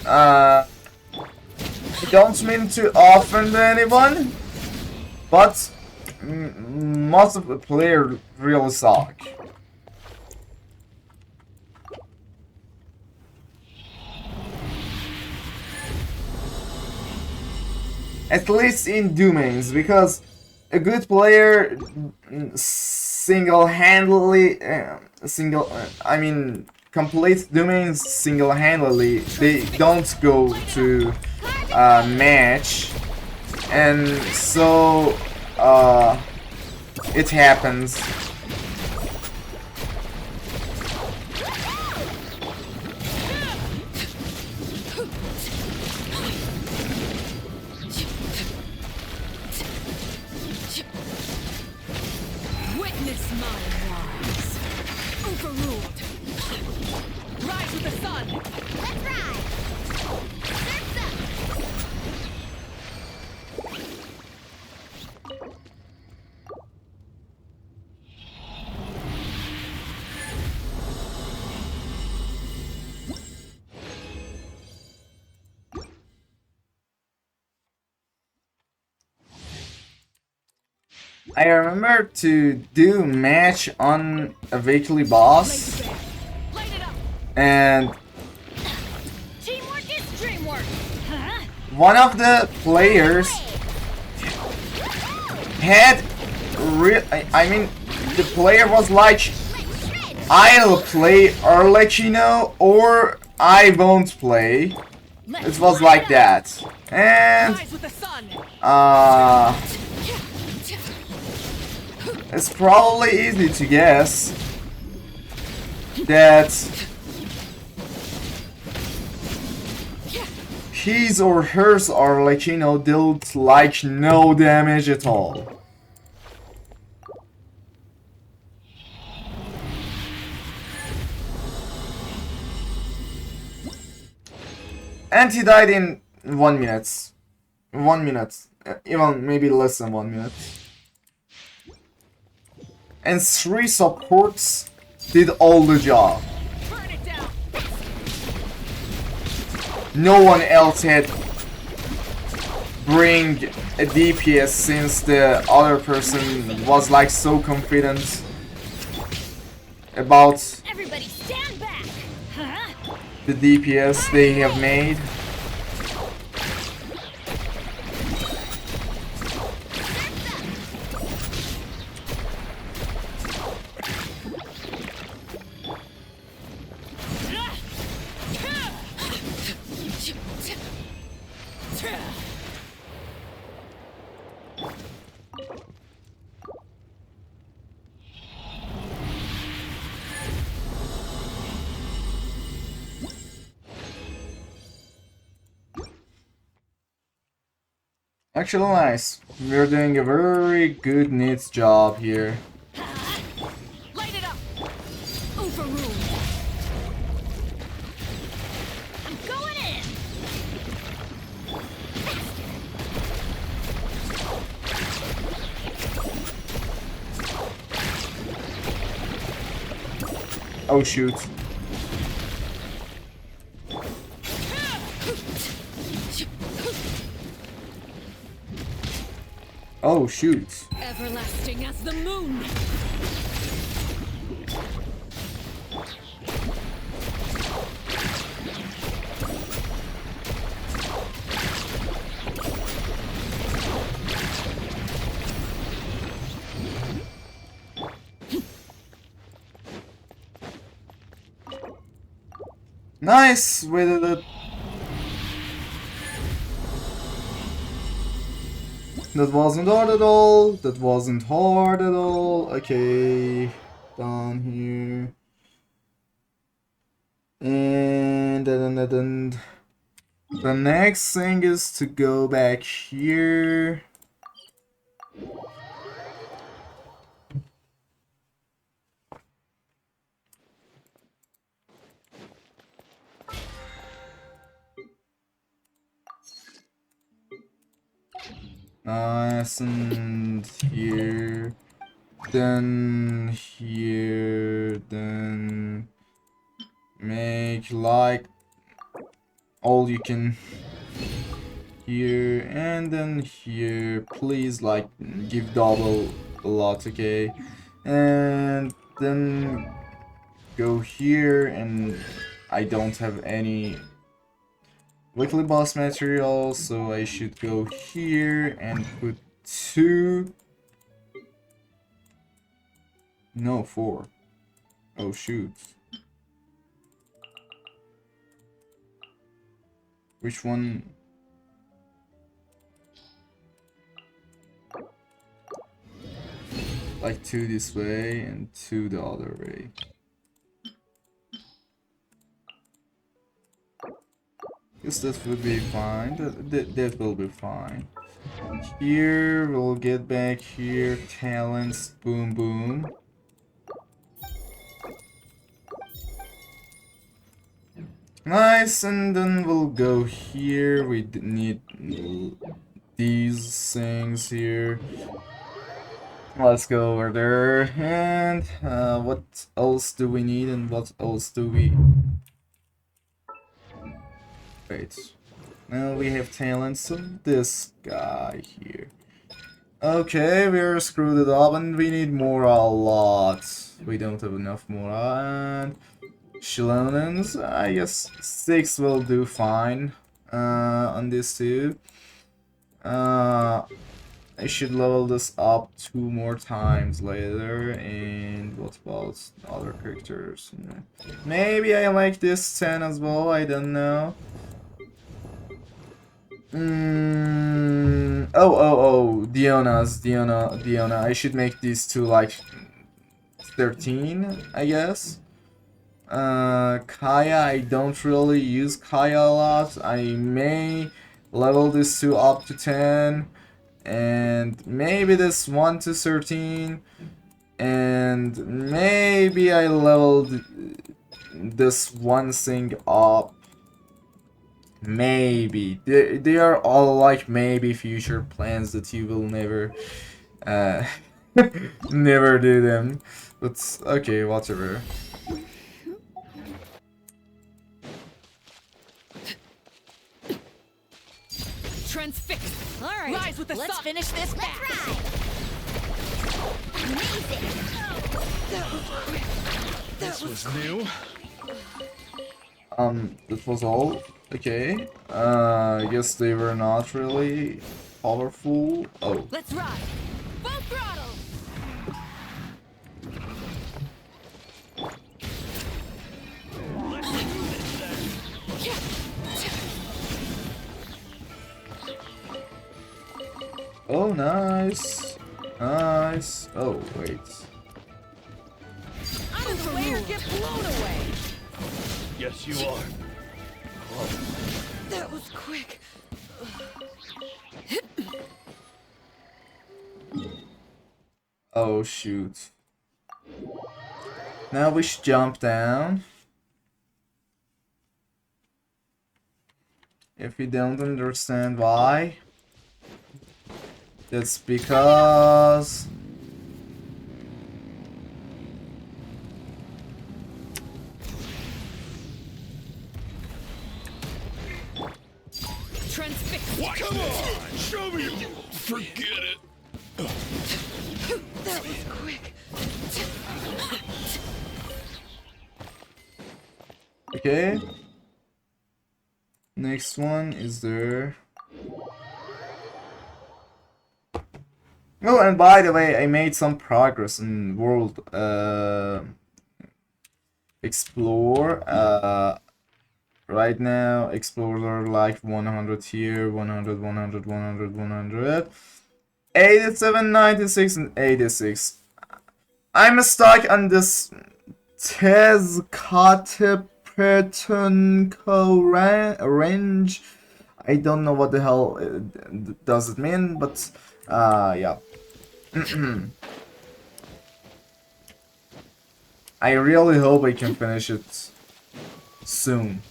I don't mean to offend anyone, but most of the players really suck. At least in domains, because a good player single-handedly, I mean, complete domains single-handedly. They don't go to match, and so it happens. I remember to do match on a weekly boss, and one of the players had I mean, the player was like, I'll play or let you know, or I won't play. It was like that, and it's probably easy to guess that his or hers Arlecchino dealt like no damage at all. And he died in 1 minute. 1 minute. Even maybe less than 1 minute. And 3 supports did all the job. No one else had bring a DPS since the other person was like so confident about Everybody stand back. Huh? the DPS they have made. Actually nice. We're doing a very good needs job here. Light it up! Overruled! I'm going in! Oh shoot. Oh shoot. Everlasting as the moon! Nice! We did it. That wasn't hard at all. That wasn't hard at all. Okay. Down here. And then the next thing is to go back here. Nice, and here, then here, then make like all you can here, and then here. Please, like, give double a lot, okay? And then go here, and I don't have any weekly boss material, so I should go here and put 2. No, 4. Oh shoot. Which one? Like 2 this way and 2 the other way. Guess that would be fine. That will be fine. Here, we'll get back here. Talents, boom, boom. Nice, and then we'll go here. We need these things here. Let's go over there. And what else do we need, and what else do we... Wait. Now we have talents of this guy here. Okay, we're screwed it up, and we need more a lot. We don't have enough more. And Shilonans, I guess 6 will do fine on this too. I should level this up 2 more times later. And what about other characters? Maybe I like this 10 as well, I don't know. Oh, Diona. I should make these 2 like 13, I guess. Kaya, I don't really use Kaya a lot. I may level this 2 up to 10, and maybe this 1 to 13, and maybe I leveled this one thing up. Maybe. They are all like maybe future plans that you will never never do them. But okay, whatever. Transfixed! Alright, Rise with the let's sun. finish this Let's back. ride! Amazing! This was new. That was all. Okay. I guess they were not really powerful. Oh. Let's ride! Full throttle! Oh, nice. Nice. Oh, wait. I'm in the way or get blown away! Yes, you are. That was quick. Oh shoot. Now we should jump down. If you don't understand why, that's because Transfix. Come on! Show me! Forget it! That was quick. okay. Next one is there. Oh, and by the way, I made some progress in World Explore. Right now, Explorer Life 100 here, 100, 100, 100, 100. 87, 96, and 86. I'm stuck on this Tezcatlipoca range. I don't know what the hell does it mean, but yeah. I really hope I can finish it soon.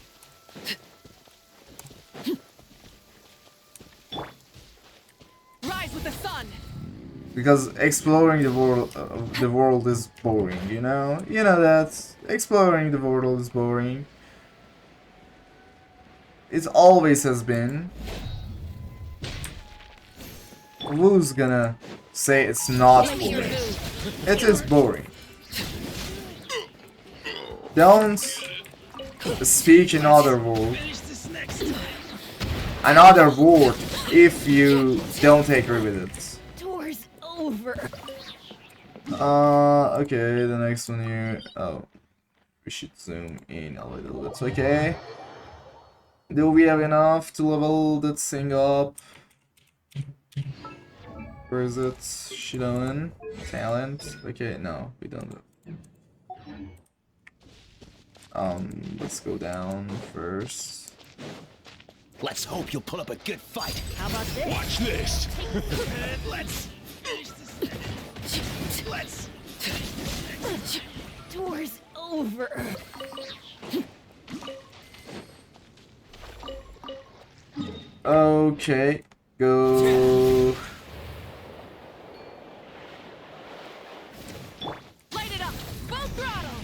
Rise with the sun. Because exploring the world is boring, you know? You know that. Exploring the world is boring. It always has been. Who's gonna say it's not boring? It is boring. Don't speak another word if you don't agree with it. Tour's over. Okay, the next one here. Oh, we should zoom in a little bit. Okay. Do we have enough to level that thing up? Where is it? Shidon? Talent? Okay, no, we don't. Let's go down first. Let's hope you'll put up a good fight. How about this? Watch this! Let's finish this. Let's. Tour's over. Okay, go. Light it up. Full throttle.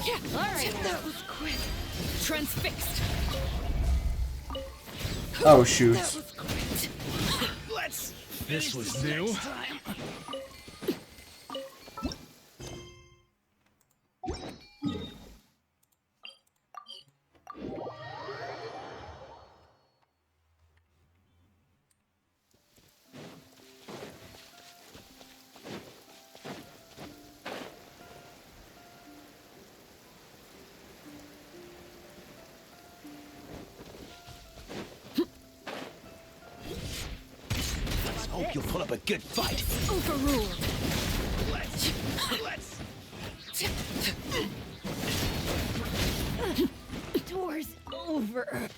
Yeah. All right. That was quick. Transfixed. Oh shoot. That was quick. Let's. This was new. Hope you'll put up a good fight. Overruled. Let's. Tour's over.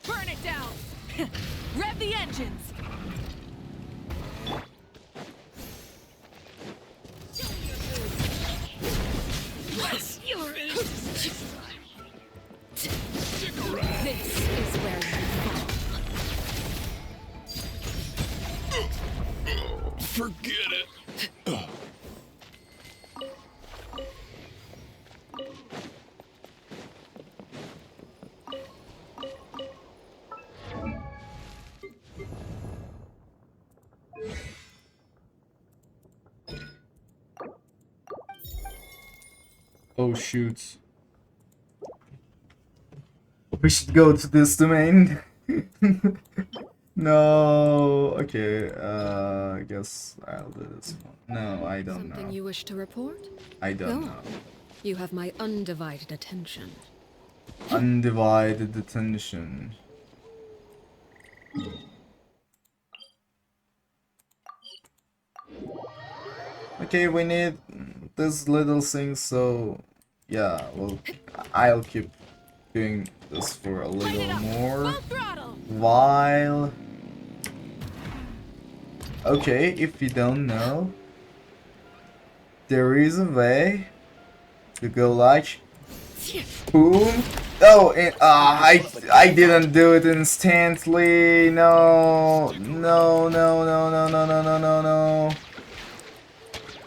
Burn it down. Rev the engines. Yes, you're in. This is where you fall. Forget it! Oh shoot. We should go to this domain. No. Okay. I guess I'll do this one. No, I don't Something know. you wish to report? I don't Go know. on. You have my undivided attention. Undivided attention. Okay, we need this little thing, so yeah, well, I'll keep doing this for a little more while. Okay, if you don't know, there is a way to go like boom. Oh, and, I didn't do it instantly. No, no, no, no, no, no, no, no, no, no.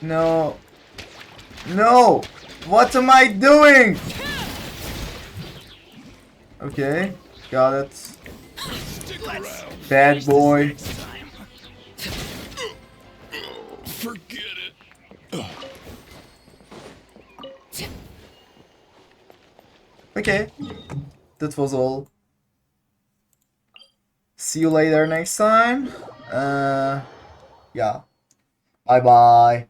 No. No! What am I doing? Okay, got it. Bad boy. Forget it. Okay, that was all. See you later next time. Yeah. Bye bye.